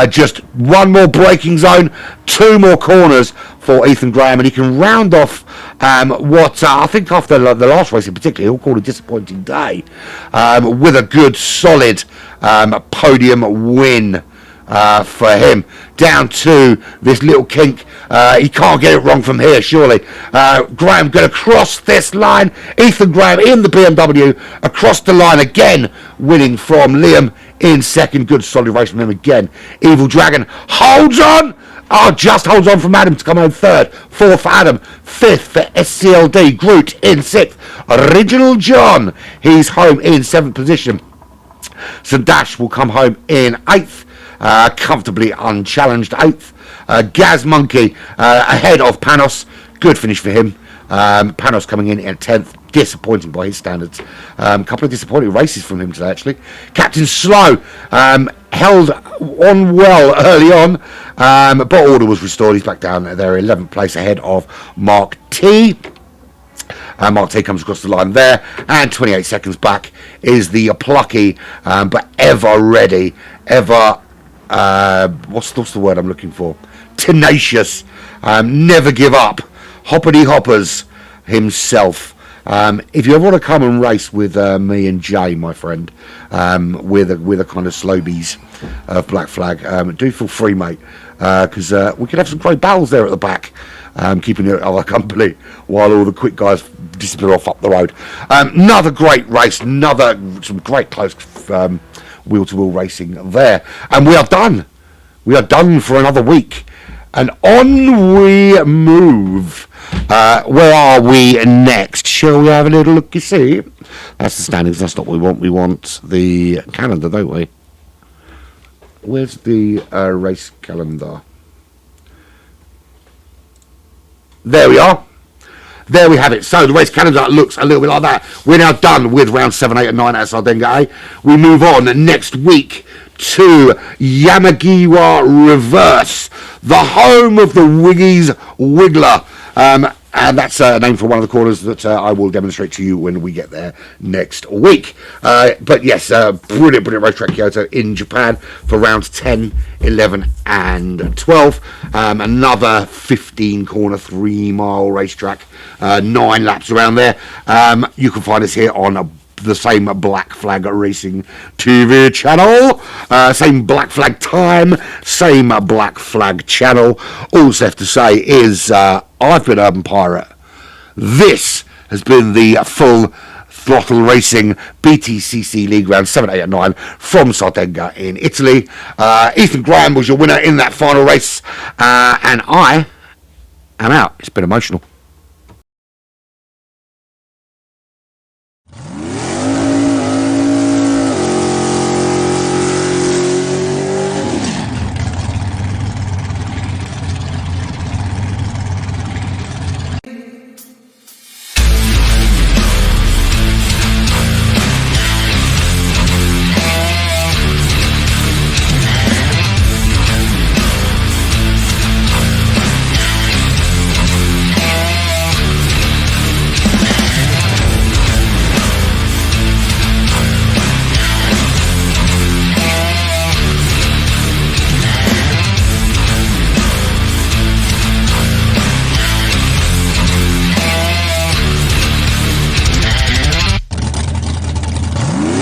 Speaker 2: Just one more braking zone, 2 more corners for Ethan Graham, and he can round off what I think after the last race in particular he'll call a disappointing day, with a good solid podium win for him. Down to this little kink. He can't get it wrong from here, surely. Graham going to cross this line. Ethan Graham in the BMW across the line again, winning from Liam in second. Good solid race from him again. Evil Dragon holds on. Oh, just holds on from Adam to come home third. Fourth for Adam. Fifth for SCLD. Groot in sixth. Original John, he's home in seventh position. Sandash will come home in eighth. Comfortably unchallenged eighth. Gaz Monkey ahead of Panos. Good finish for him. Panos coming in at 10th. Disappointing by his standards. Couple of disappointing races from him today, actually. Captain Slow held on well early on, but order was restored. He's back down there, 11th place ahead of Mark T. Mark T comes across the line there, and 28 seconds back is the plucky but ever ready, ever what's the word I'm looking for? Tenacious, never give up, hoppity hoppers himself. If you ever want to come and race with me and Jay, my friend, with a kind of slow bees of Black Flag, do feel free, mate, because we could have some great battles there at the back, keeping our company while all the quick guys disappear off up the road. Another great race, some great close wheel-to-wheel racing there, and we are done. We are done for another week, and on we move. Where are we next? Shall we have a little look? You see, that's the standings. That's not what we want. We want the calendar, don't we? Where's the race calendar? There we are. There we have it. So the race calendar looks a little bit like that. We're now done with round 7, 8 and 9 at Sardegna. We move on next week to Yamagiwa Reverse, the home of the Wiggies Wiggler. And that's a name for one of the corners that I will demonstrate to you when we get there next week. But yes, brilliant racetrack, Kyoto in Japan for rounds 10, 11 and 12. Another 15 corner, 3 mile racetrack, 9 laps around there. You can find us here on the same Black Flag Racing TV channel, same Black Flag time, same Black Flag channel. All that's left to say is I've been Urban Pirate. This has been the full Throttle Racing BTCC League round 7, 8 and 9 from Sardegna in Italy. Ethan Graham was your winner in that final race, and I am out. It's been emotional.